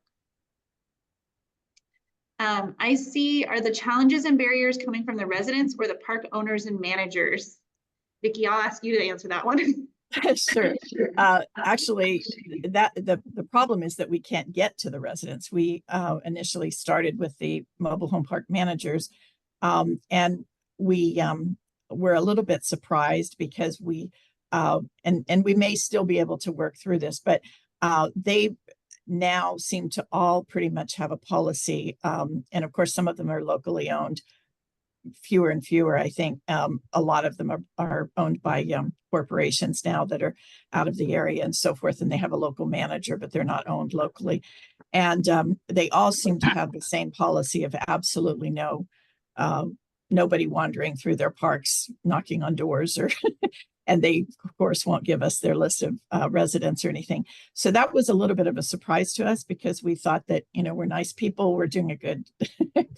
I see, are the challenges and barriers coming from the residents or the park owners and managers? Vicki, I'll ask you to answer that one. Sure. Actually, the problem is that we can't get to the residents. We initially started with the mobile home park managers, and we were a little bit surprised because we we may still be able to work through this, but they now seem to all pretty much have a policy, and of course some of them are locally owned. Fewer and fewer, I think. A lot of them are owned by corporations now that are out of the area and so forth, and they have a local manager, but they're not owned locally. And they all seem to have the same policy of absolutely nobody wandering through their parks, knocking on doors or And they, of course, won't give us their list of residents or anything. So that was a little bit of a surprise to us because we thought that, you know, we're nice people, we're doing a good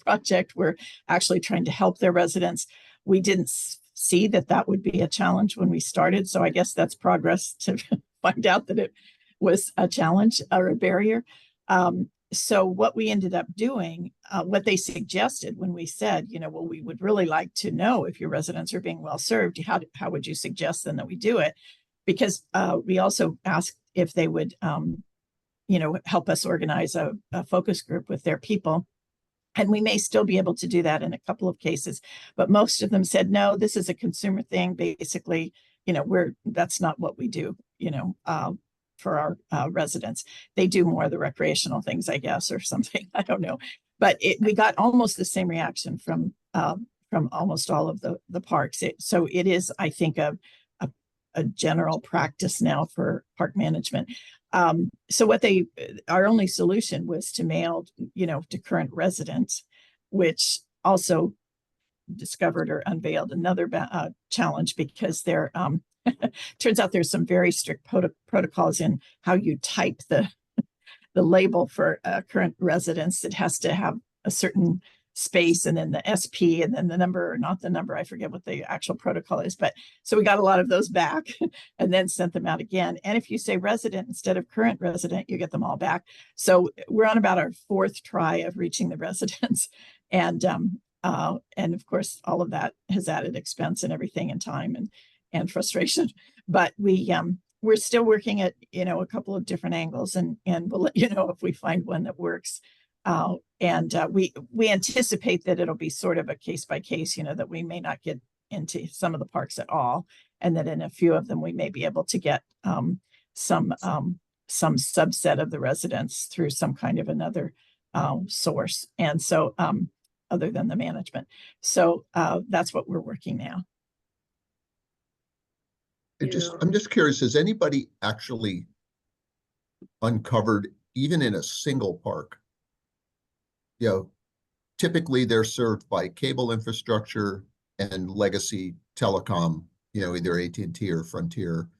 project, we're actually trying to help their residents. We didn't see that that would be a challenge when we started. So I guess that's progress to find out that it was a challenge or a barrier. So what we ended up doing, what they suggested when we said, you know, well, we would really like to know if your residents are being well served, how would you suggest then that we do it? Because we also asked if they would, you know, help us organize a focus group with their people. And we may still be able to do that in a couple of cases, but most of them said, no, this is a consumer thing. Basically, you know, that's not what we do, you know, for our residents. They do more of the recreational things, I guess, or something. I don't know. But we got almost the same reaction from almost all of the parks. So it is, I think, a general practice now for park management. So our only solution was to mail, you know, to current residents, which also discovered or unveiled another challenge because there turns out there's some very strict protocols in how you type the label for current residents. It has to have a certain space and then the SP and then the number, or not the number, I forget what the actual protocol is. But so we got a lot of those back and then sent them out again. And if you say resident instead of current resident, you get them all back. So we're on about our 4th try of reaching the residents. And of course, all of that has added expense and everything and time and frustration. But we're still working at, you know, a couple of different angles, and we'll let you know if we find one that works. We anticipate that it'll be sort of a case by case, you know, that we may not get into some of the parks at all, and that in a few of them we may be able to get some subset of the residents through some kind of another source. And so other than the management. So that's what we're working now. I'm just curious, has anybody actually uncovered, even in a single park, you know, typically they're served by cable infrastructure and legacy telecom, you know, either AT&T or Frontier.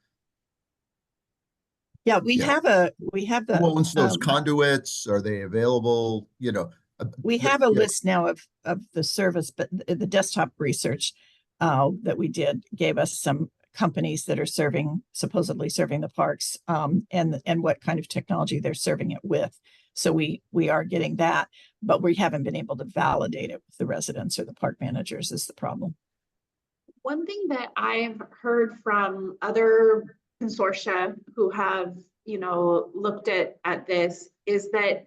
Yeah, we have the Who owns those conduits? Are they available? You know, we have a list now of the service, but the desktop research that we did gave us some companies that are supposedly serving the parks, and what kind of technology they're serving it with. So we are getting that, but we haven't been able to validate it with the residents or the park managers is the problem. One thing that I've heard from other consortia who have, you know, looked at this is that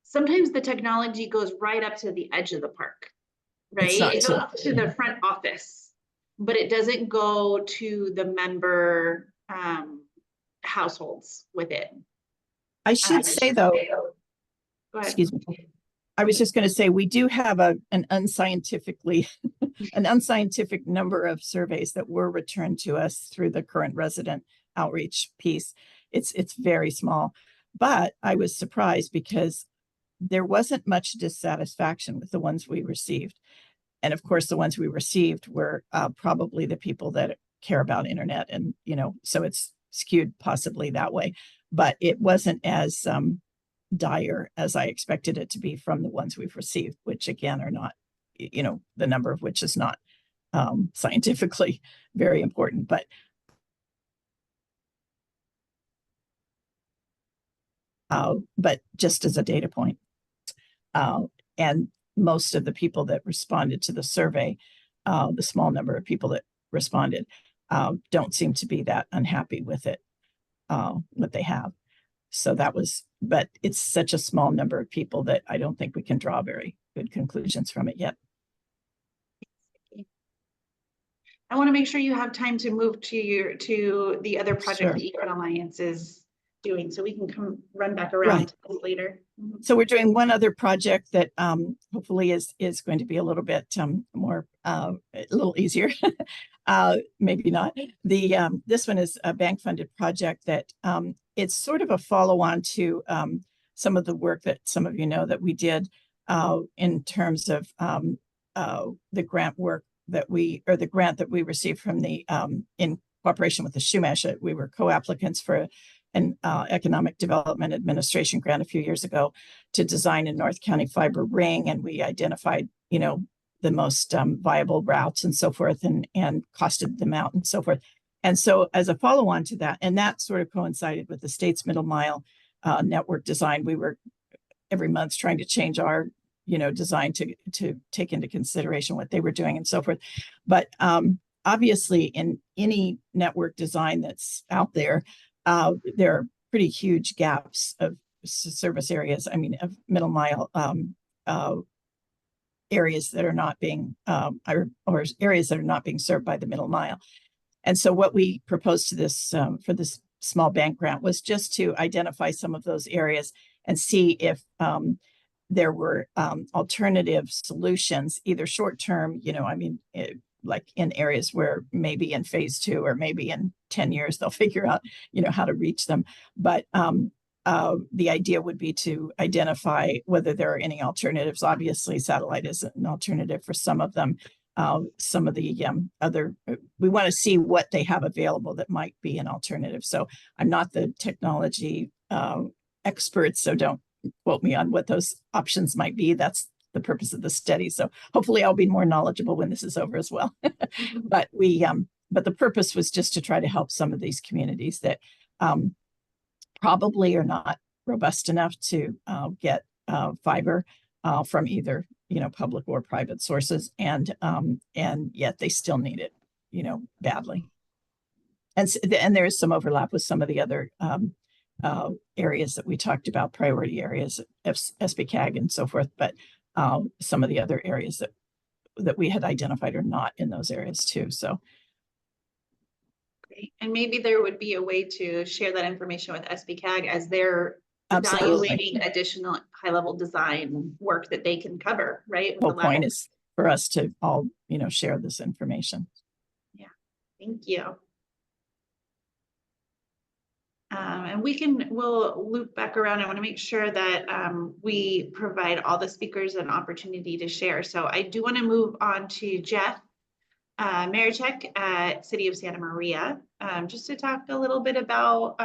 sometimes the technology goes right up to the edge of the park, right? It goes up to the front office, but it doesn't go to the member households within. I should say though, excuse me, I was just going to say, we do have an unscientific number of surveys that were returned to us through the current resident outreach piece. It's very small, but I was surprised because there wasn't much dissatisfaction with the ones we received. And of course, the ones we received were probably the people that care about internet, and, you know, so it's skewed possibly that way, but it wasn't as dire as I expected it to be from the ones we've received, which again are not, you know, the number of which is not scientifically very important, but just as a data point. And most of the people that responded to the survey, the small number of people that responded, don't seem to be that unhappy with it, what they have. So that was, but it's such a small number of people that I don't think we can draw very good conclusions from it yet. I want to make sure you have time to move to the other project that Econ Alliance is doing, so we can run back around to this later. So we're doing one other project that hopefully is going to be a little bit more a little easier. Maybe not. This one is a bank funded project that it's sort of a follow-on to some of the work that some of you know that we did in terms of the grant work that the grant that we received from the cooperation with the Shumash. We were co-applicants for an economic development administration grant a few years ago to design a North County fiber ring, and we identified, the most viable routes and so forth, and costed them out and so forth. And so as a follow-on to that, and that sort of coincided with the state's middle mile network design, we were every month trying to change our design to take into consideration what they were doing and so forth. But obviously in any network design that's out there, there are pretty huge gaps of service areas. I mean, of middle mile areas that are not being, or areas that are not being served by the middle mile. And so what we proposed to this, for this small bank grant, was just to identify some of those areas and see if there were alternative solutions, either short-term, like in areas where maybe in phase 2 or maybe in 10 years, they'll figure out, how to reach them. But the idea would be to identify whether there are any alternatives. Obviously, satellite is an alternative for some of them. Some of the other, we want to see what they have available that might be an alternative. So I'm not the technology expert, so don't quote me on what those options might be. That's the purpose of the study. So hopefully I'll be more knowledgeable when this is over as well. But the purpose was just to try to help some of these communities that probably are not robust enough to get fiber from either public or private sources, and yet they still need it badly. And there is some overlap with some of the other areas that we talked about, priority areas, SBCAG and so forth, but some of the other areas that we had identified are not in those areas too. So great. And maybe there would be a way to share that information with SBCAG as they're absolutely. evaluating additional high-level design work that they can cover, right? The whole point is for us to all, share this information. Yeah, thank you. And we'll loop back around. I want to make sure that we provide all the speakers an opportunity to share. So I do want to move on to Jeff Marichek at City of Santa Maria, just to talk a little bit about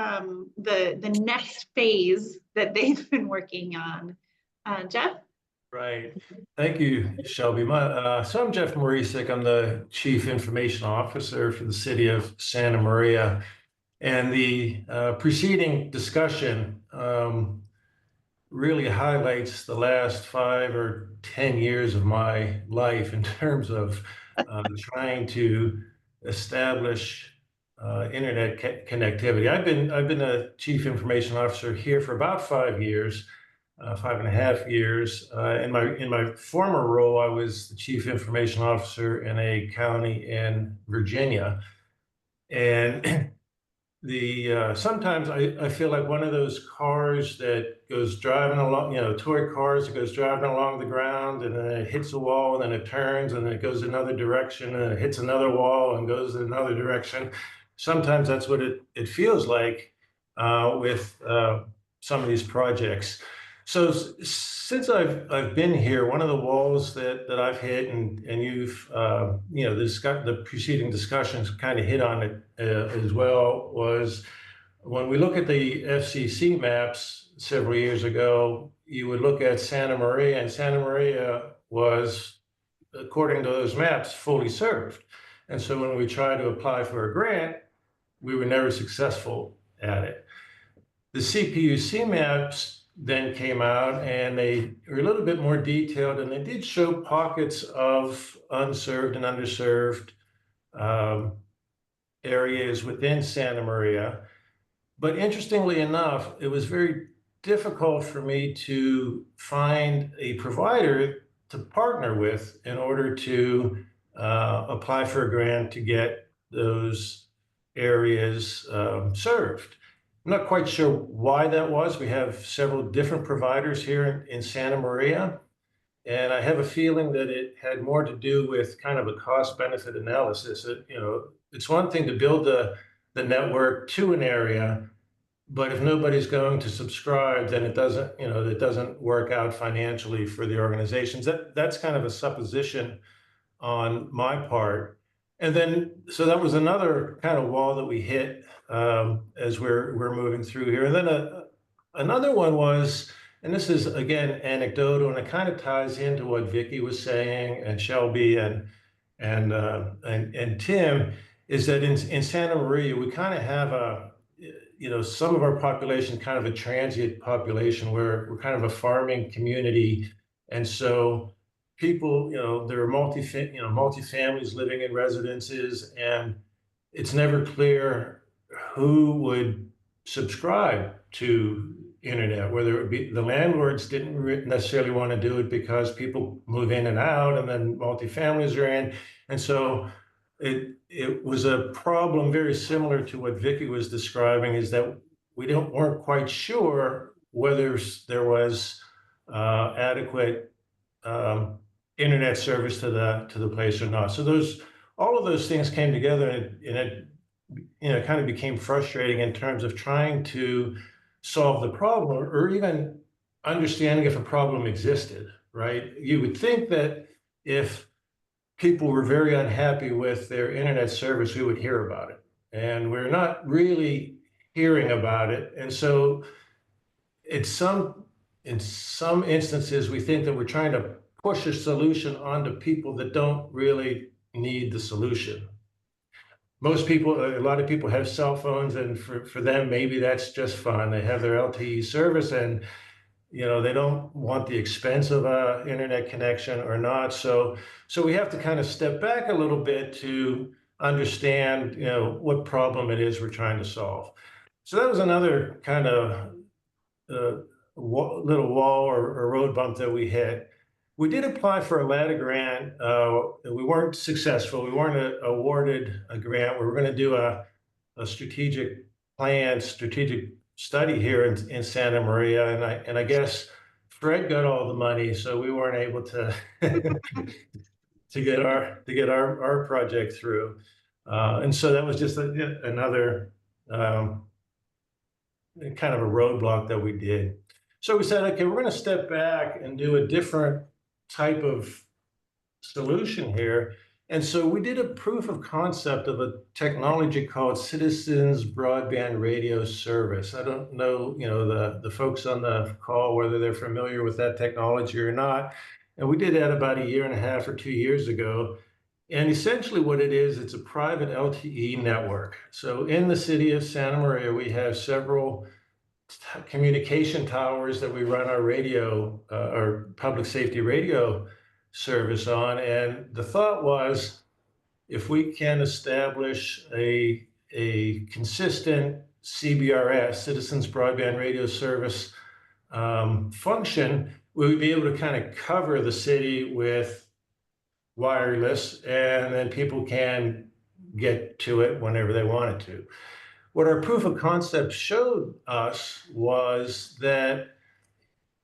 the next phase that they've been working on. Jeff? Right. Thank you, Shelby. So I'm Jeff Marichek. I'm the Chief Information Officer for the City of Santa Maria. And the preceding discussion really highlights the last 5 or 10 years of my life in terms of trying to establish internet connectivity. I've been a Chief Information Officer here for about 5 years, 5.5 years. In my former role, I was the Chief Information Officer in a county in Virginia, and sometimes I feel like one of those cars that goes driving along, toy cars that goes driving along the ground, and then it hits a wall, and then it turns, and then it goes another direction, and it hits another wall and goes in another direction. Sometimes that's what it feels like with some of these projects. So since I've been here, one of the walls that I've hit, and you've the preceding discussions kind of hit on it as well, was when we look at the FCC maps several years ago, you would look at Santa Maria, and Santa Maria was, according to those maps, fully served. And so when we tried to apply for a grant, we were never successful at it. The CPUC maps then came out, and they were a little bit more detailed, and they did show pockets of unserved and underserved areas within Santa Maria. But interestingly enough, it was very difficult for me to find a provider to partner with in order to apply for a grant to get those areas served. I'm not quite sure why that was. We have several different providers here in Santa Maria, and I have a feeling that it had more to do with kind of a cost-benefit analysis. It's one thing to build the network to an area, but if nobody's going to subscribe, then it doesn't work out financially for the organizations. That's kind of a supposition on my part. And then, so that was another kind of wall that we hit as we're moving through here. And then another one was, and this is again anecdotal, and it kind of ties into what Vicky was saying, and Shelby and Tim, is that in Santa Maria we kind of have a, you know, some of our population kind of a transient population where we're kind of a farming community, and so people, you know, there are multi-families living in residences, and it's never clear who would subscribe to internet, whether it be the landlords didn't necessarily want to do it because people move in and out, and then multi-families are in, and so it was a problem very similar to what Vicky was describing, is that we weren't quite sure whether there was adequate internet service to the place or not. So all of those things came together, and it, you know, kind of became frustrating in terms of trying to solve the problem, or even understanding if a problem existed, right? You would think that if people were very unhappy with their internet service, we would hear about it. And we're not really hearing about it. And so in some instances, we think that we're trying to push a solution onto people that don't really need the solution. Most people, a lot of people have cell phones, and for them, maybe that's just fine. They have their LTE service, and you know, they don't want the expense of a internet connection or not. So we have to kind of step back a little bit to understand, you know, what problem it is we're trying to solve. So that was another kind of little wall or road bump that we hit. We did apply for a LADA grant. We weren't successful. We weren't awarded a grant. We were going to do a strategic study here in Santa Maria, and I guess Fred got all the money, so we weren't able to to get our project through, and so that was just another kind of a roadblock that we did. So we said, okay, we're going to step back and do a different type of solution here. And so we did a proof of concept of a technology called Citizens Broadband Radio Service. I don't know, you know, the folks on the call, whether they're familiar with that technology or not. And we did that about 1.5 years or 2 years ago. And essentially what it is, it's a private LTE network. So in the city of Santa Maria, we have several communication towers that we run our radio, our public safety radio service on. And the thought was, if we can establish a consistent CBRS, Citizens Broadband Radio Service function, we would be able to kind of cover the city with wireless, and then people can get to it whenever they wanted to. What our proof of concept showed us was that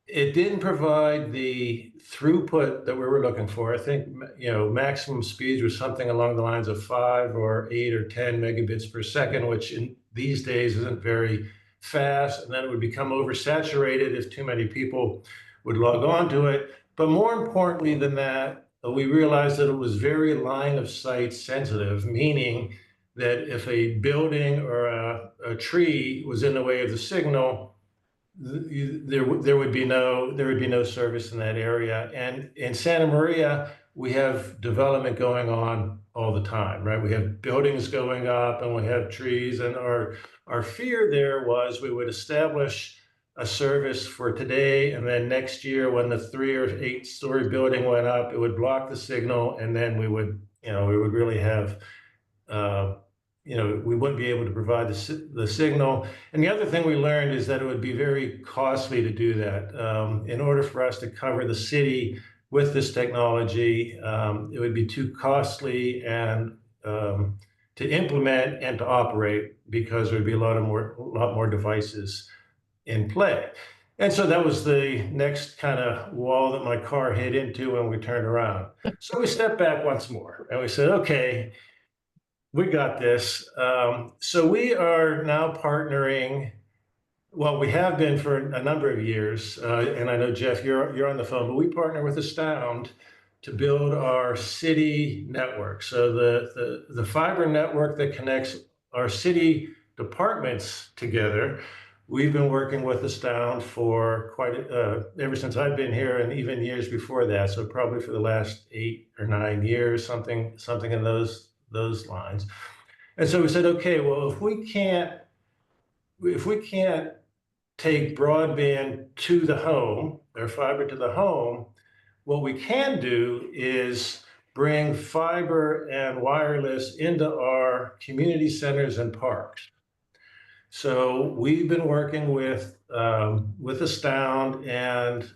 it didn't provide the throughput that we were looking for. I think, you know, maximum speeds was something along the lines of 5 or 8 or 10 megabits per second, which in these days isn't very fast. And then it would become oversaturated if too many people would log on to it. But more importantly than that, we realized that it was very line of sight sensitive, meaning that if a building or a tree was in the way of the signal, there would be no service in that area. And in Santa Maria, we have development going on all the time, right? We have buildings going up and we have trees, and our fear there was we would establish a service for today, and then next year when the 3 or 8 story building went up, it would block the signal, and then we would really have we wouldn't be able to provide the signal. And the other thing we learned is that it would be very costly to do that. In order for us to cover the city with this technology, it would be too costly and to implement and to operate, because there would be a lot more devices in play. And so that was the next kind of wall that my car hit into when we turned around. So we stepped back once more and we said, okay, we got this. So we are now partnering. Well, we have been for a number of years, and I know, Jeff, you're on the phone, but we partner with Astound to build our city network. So the fiber network that connects our city departments together, we've been working with Astound for ever since I've been here, and even years before that. So probably for the last 8 or 9 years, something in those lines. And so we said, okay, well, if we can't take broadband to the home, or fiber to the home, what we can do is bring fiber and wireless into our community centers and parks. So we've been working with Astound, and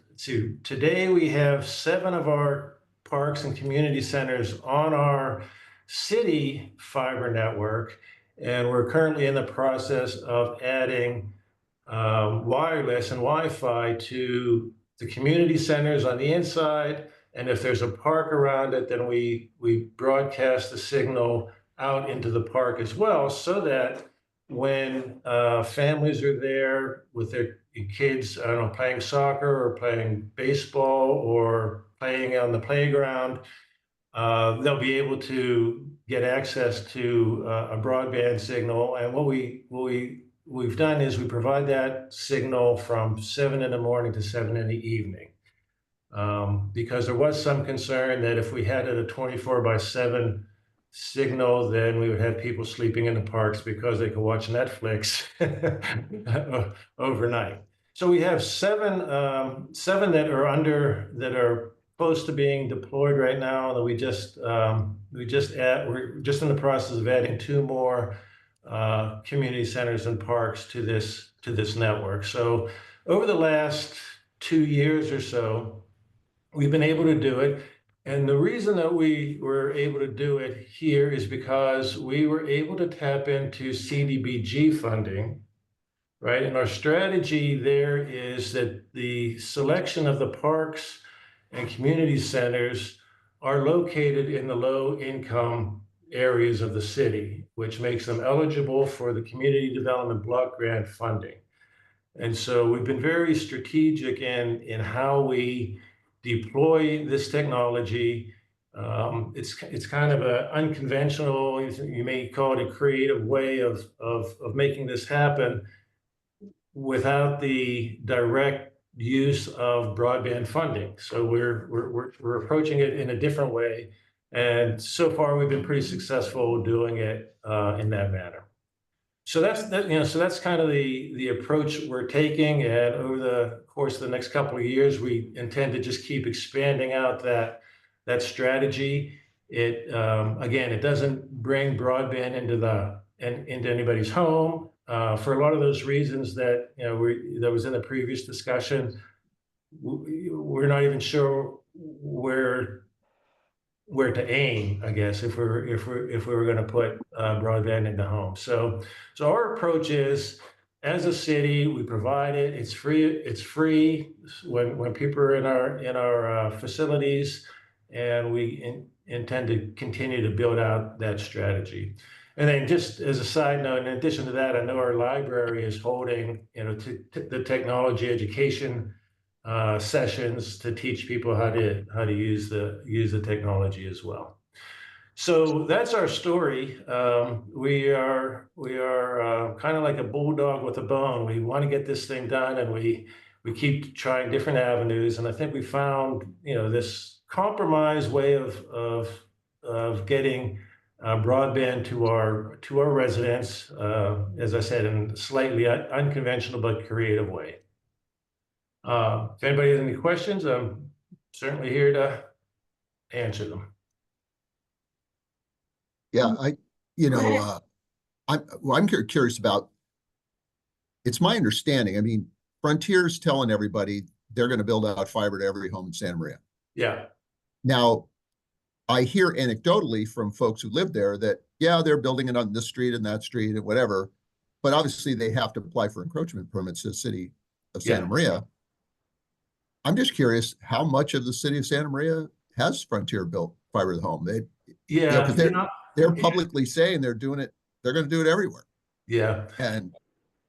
today we have 7 of our parks and community centers on our city fiber network, and we're currently in the process of adding wireless and Wi-Fi to the community centers on the inside. And if there's a park around it, then we broadcast the signal out into the park as well, so that when families are there with their kids, I don't know, playing soccer or playing baseball or playing on the playground, they'll be able to get access to a broadband signal. And what we've done is we provide that signal from 7 in the morning to 7 in the evening. Because there was some concern that if we had it a 24/7 signal, then we would have people sleeping in the parks because they could watch Netflix overnight. So we have seven that are close to being deployed right now. That we're just in the process of adding 2 more community centers and parks to this network. So over the last 2 years or so, we've been able to do it. And the reason that we were able to do it here is because we were able to tap into CDBG funding, right? And our strategy there is that the selection of the parks and community centers are located in the low-income areas of the city, which makes them eligible for the Community Development Block Grant funding. And so we've been very strategic in how we deploy this technology. It's kind of an unconventional, you may call it a creative way of making this happen without the direct use of broadband funding. So we're approaching it in a different way. And so far we've been pretty successful doing it in that manner. So that's kind of the approach we're taking, and over the course of the next couple of years, we intend to just keep expanding out that strategy. It again, it doesn't bring broadband into anybody's home for a lot of those reasons that that was in the previous discussion. We're not even sure where to aim, I guess, if we were going to put broadband into homes. So our approach is, as a city, we provide it. It's free. It's free when people are in our facilities, and we intend to continue to build out that strategy. And then, just as a side note, in addition to that, I know our library is holding the technology education sessions to teach people how to use the technology as well. So that's our story. We are kind of like a bulldog with a bone. We want to get this thing done, and we keep trying different avenues. And I think we found this compromise way of getting broadband to our residents, as I said, in a slightly unconventional but creative way. If anybody has any questions, I'm certainly here to answer them. Yeah, I'm curious about, it's my understanding, I mean, Frontier's telling everybody they're going to build out fiber to every home in Santa Maria. Yeah. Now, I hear anecdotally from folks who live there that, yeah, they're building it on this street and that street and whatever, but obviously they have to apply for encroachment permits to the city of Santa Maria. I'm just curious how much of the city of Santa Maria has Frontier built fiber to the home. Because they're publicly saying they're doing it. They're going to do it everywhere. Yeah. And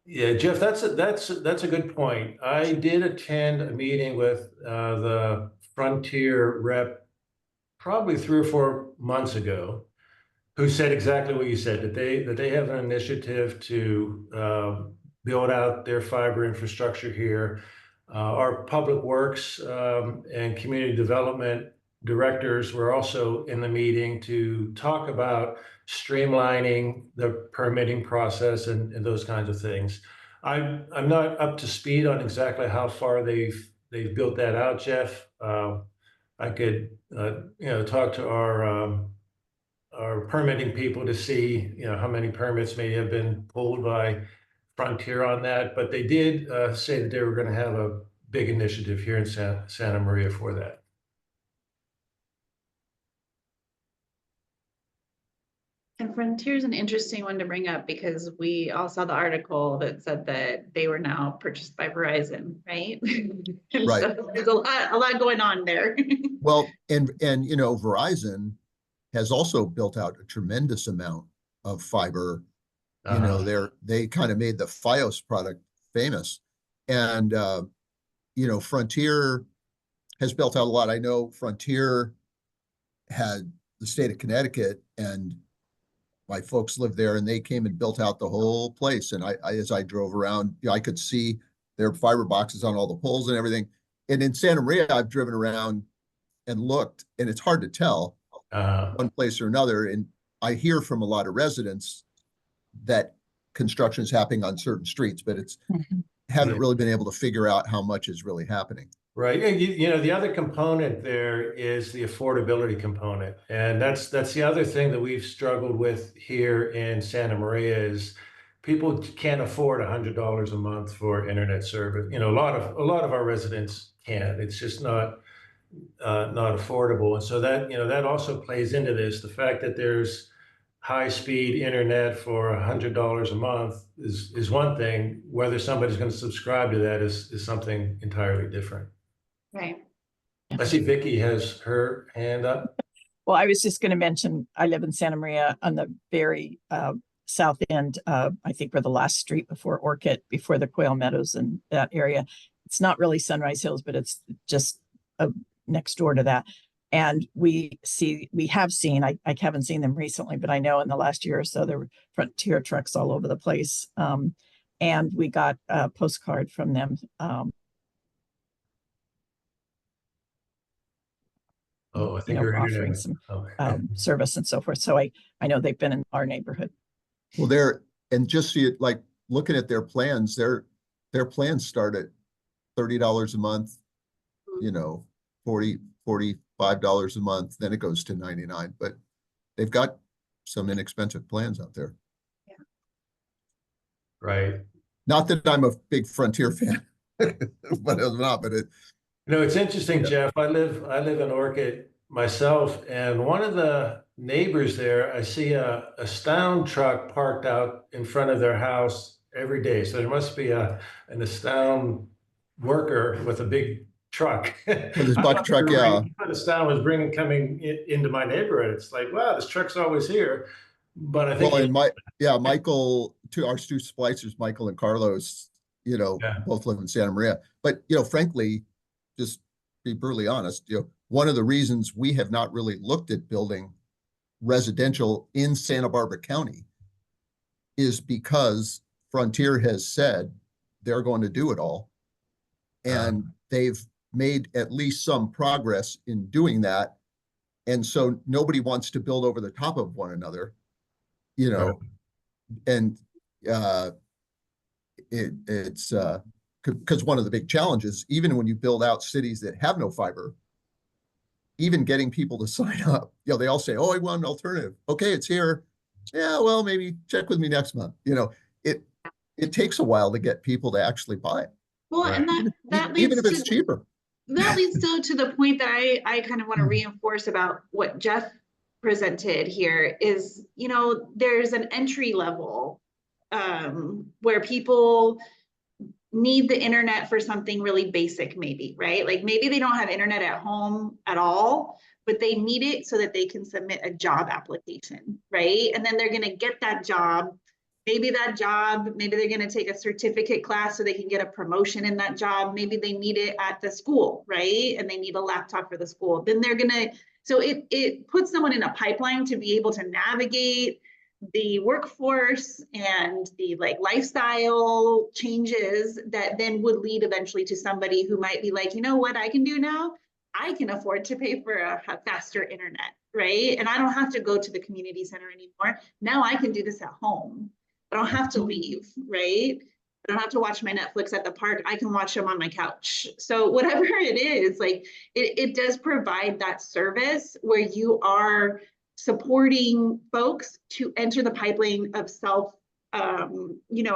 yeah, Jeff, that's a good point. I did attend a meeting with the Frontier rep probably 3 or 4 months ago, who said exactly what you said, that they have an initiative to build out their fiber infrastructure here. Our public works and community development directors were also in the meeting to talk about streamlining the permitting process and those kinds of things. I'm not up to speed on exactly how far they've built that out, Jeff. I could talk to our permitting people to see how many permits may have been pulled by Frontier on that, but they did say that they were going to have a big initiative here in Santa Maria for that. And Frontier's an interesting one to bring up because we all saw the article that said that they were now purchased by Verizon, right? And Right. so there's a lot going on there. Well, and Verizon has also built out a tremendous amount of fiber. They kind of made the FiOS product famous, and Frontier has built out a lot. I know Frontier had the state of Connecticut, and my folks lived there, and they came and built out the whole place. And as I drove around, I could see their fiber boxes on all the poles and everything. And in Santa Maria, I've driven around and looked, and it's hard to tell one place or another. And I hear from a lot of residents that construction is happening on certain streets, but it's haven't really been able to figure out how much is really happening. Right. And the other component there is the affordability component. And that's the other thing that we've struggled with here in Santa Maria is people can't afford $100 a month for internet service. A lot of our residents can't. It's just not affordable. And so that also plays into this. The fact that there's high-speed internet for $100 a month is one thing. Whether somebody's going to subscribe to that is something entirely different. Right. I see Vicky has her hand up. Well, I was just going to mention, I live in Santa Maria on the very south end. I think we're the last street before Orchid, before the Quail Meadows and that area. It's not really Sunrise Hills, but it's just next door to that. And we have seen, I haven't seen them recently, but I know in the last year or so, there were Frontier trucks all over the place. And we got a postcard from them. I think you're offering some service and so forth. So I know they've been in our neighborhood. Well, and just see it, like looking at their plans, their plans start at $30 a month, $45 a month, then it goes to $99, but they've got some inexpensive plans out there. Yeah. Right. Not that I'm a big Frontier fan, but it's not, but it's interesting, Jeff. I live in Orchid myself, and one of the neighbors there, I see a Astound truck parked out in front of their house every day. So there must be an Astound worker with a big truck. With his bucket truck, yeah. Astound was coming into my neighborhood. It's like, wow, this truck's always here. But I think Michael, our two splicers, Michael and Carlos, both live in Santa Maria. But frankly, just be brutally honest, one of the reasons we have not really looked at building residential in Santa Barbara County is because Frontier has said they're going to do it all. And they've made at least some progress in doing that. And so nobody wants to build over the top of one another, and it's because one of the big challenges, even when you build out cities that have no fiber, even getting people to sign up, they all say, oh, I want an alternative. Okay, it's here. Yeah, well, maybe check with me next month. It takes a while to get people to actually buy it. Well, and that leads even if it's cheaper. That leads to the point that I kind of want to reinforce about what Jeff presented here is, there's an entry level where people need the internet for something really basic, maybe, right? Like maybe they don't have internet at home at all, but they need it so that they can submit a job application, right? And then they're going to get that job maybe that job, maybe they're going to take a certificate class so they can get a promotion in that job. Maybe they need it at the school, right? And they need a laptop for the school. Then they're going to, so it puts someone in a pipeline to be able to navigate the workforce and the like lifestyle changes that then would lead eventually to somebody who might be like, you know what I can do now? I can afford to pay for a faster internet, right? And I don't have to go to the community center anymore. Now I can do this at home. I don't have to leave, right? I don't have to watch my Netflix at the park. I can watch them on my couch. So whatever it is, like it does provide that service where you are supporting folks to enter the pipeline of self,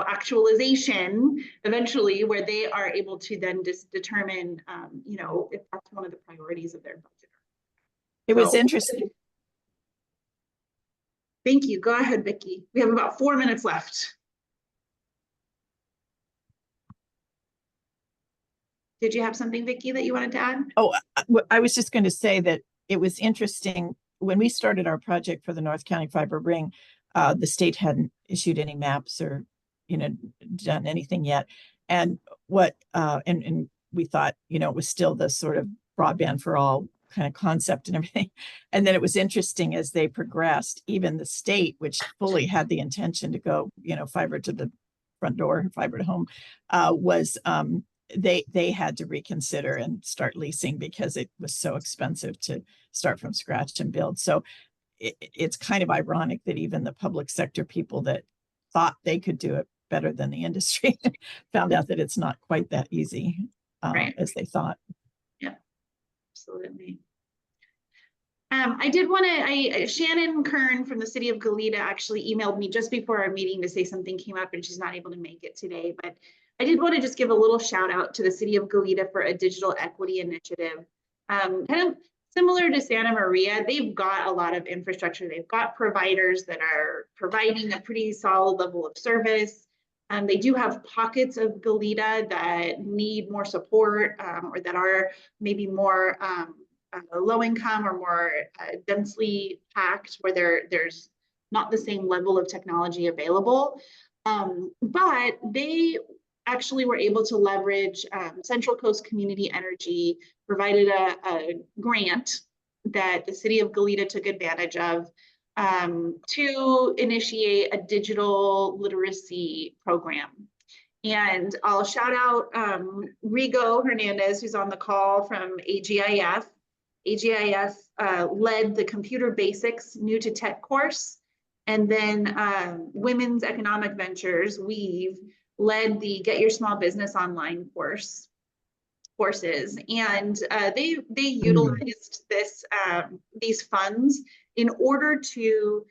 actualization eventually, where they are able to then just determine, if that's one of the priorities of their budget. It was So- interesting. Thank you. Go ahead, Vicki. We have about 4 minutes left. Did you have something, Vicki, that you wanted to add? Oh, I was just going to say that it was interesting when we started our project for the North County Fiber Ring. The state hadn't issued any maps or, done anything yet. And and we thought, it was still the sort of broadband for all kind of concept and everything. And then it was interesting as they progressed, even the state, which fully had the intention to go, fiber to the front door, fiber to home, they had to reconsider and start leasing because it was so expensive to start from scratch and build. So it's kind of ironic that even the public sector people that thought they could do it better than the industry found out that it's not quite that easy Right. as they thought. Yeah, absolutely. I did want to, Shannon Kern from the city of Goleta actually emailed me just before our meeting to say something came up and she's not able to make it today, but I did want to just give a little shout out to the city of Goleta for a digital equity initiative. Kind of similar to Santa Maria, they've got a lot of infrastructure. They've got providers that are providing a pretty solid level of service. They do have pockets of Goleta that need more support or that are maybe more low income or more densely packed where there's not the same level of technology available. But they actually were able to leverage Central Coast Community Energy provided a grant that the city of Goleta took advantage of to initiate a digital literacy program. And I'll shout out Rigo Hernandez, who's on the call from AGIF. AGIF led the Computer Basics New to Tech course. And then Women's Economic Ventures, Weave, led the Get Your Small Business Online courses. And they utilized these funds in order to,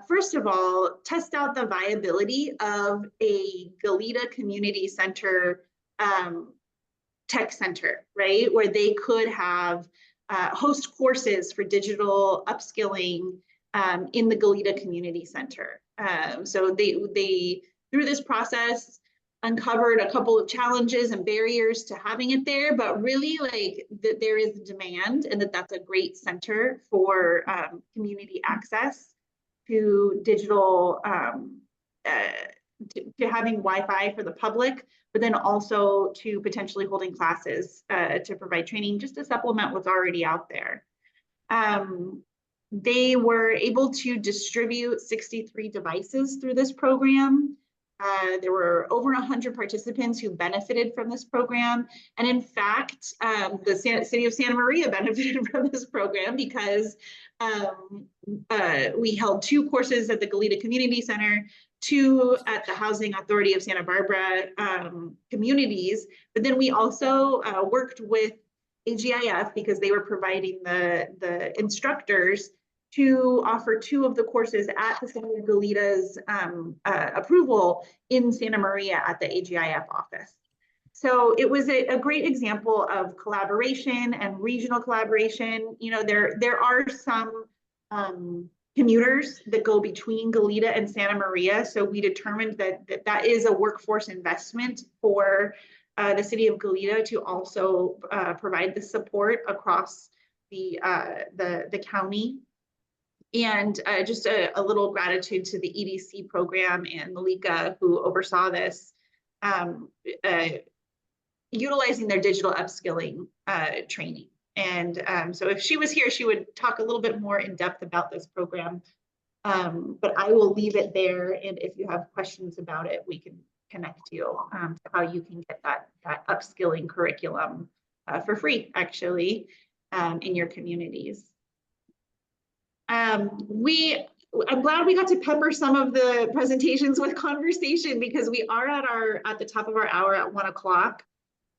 first of all, test out the viability of a Goleta Community Center tech center, right? Where they could have host courses for digital upskilling in the Goleta Community Center. So they through this process, uncovered a couple of challenges and barriers to having it there, but really like that there is demand and that's a great center for community access to digital, to having Wi-Fi for the public, but then also to potentially holding classes to provide training just to supplement what's already out there. They were able to distribute 63 devices through this program. There were over 100 participants who benefited from this program. And in fact, the city of Santa Maria benefited from this program because we held 2 courses at the Goleta Community Center, 2 at the Housing Authority of Santa Barbara communities. But then we also worked with AGIF because they were providing the instructors to offer 2 of the courses at the City of Goleta's approval in Santa Maria at the AGIF office. So it was a great example of collaboration and regional collaboration. You know, there are some commuters that go between Goleta and Santa Maria. So we determined that is a workforce investment for the City of Goleta to also provide the support across the county. And just a little gratitude to the EDC program and Malika, who oversaw this, utilizing their digital upskilling training. And so if she was here, she would talk a little bit more in depth about this program. But I will leave it there. And if you have questions about it, we can connect you to how you can get that upskilling curriculum for free, actually, in your communities. I'm glad we got to pepper some of the presentations with conversation, because we are at the top of our hour at 1 o'clock.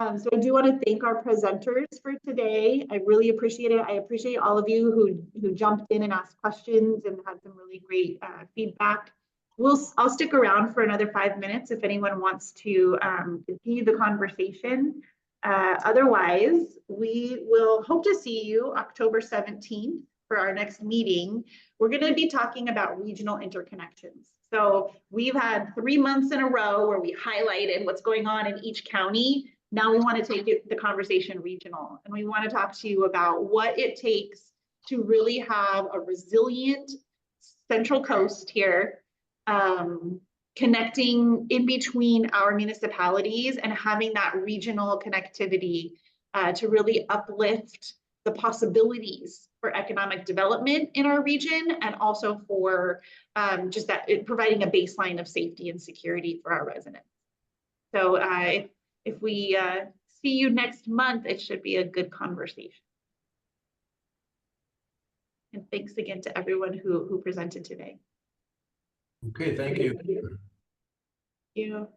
So I do want to thank our presenters for today. I really appreciate it. I appreciate all of you who jumped in and asked questions and had some really great feedback. I'll stick around for another 5 minutes if anyone wants to continue the conversation. Otherwise, we will hope to see you October 17th for our next meeting. We're going to be talking about regional interconnections. So we've had 3 months in a row where we highlighted what's going on in each county. Now we want to take the conversation regional, and we want to talk to you about what it takes to really have a resilient Central Coast here, connecting in between our municipalities and having that regional connectivity to really uplift the possibilities for economic development in our region, and also for just providing a baseline of safety and security for our residents. So if we see you next month, it should be a good conversation. And thanks again to everyone who presented today. Okay, thank you. Thank you.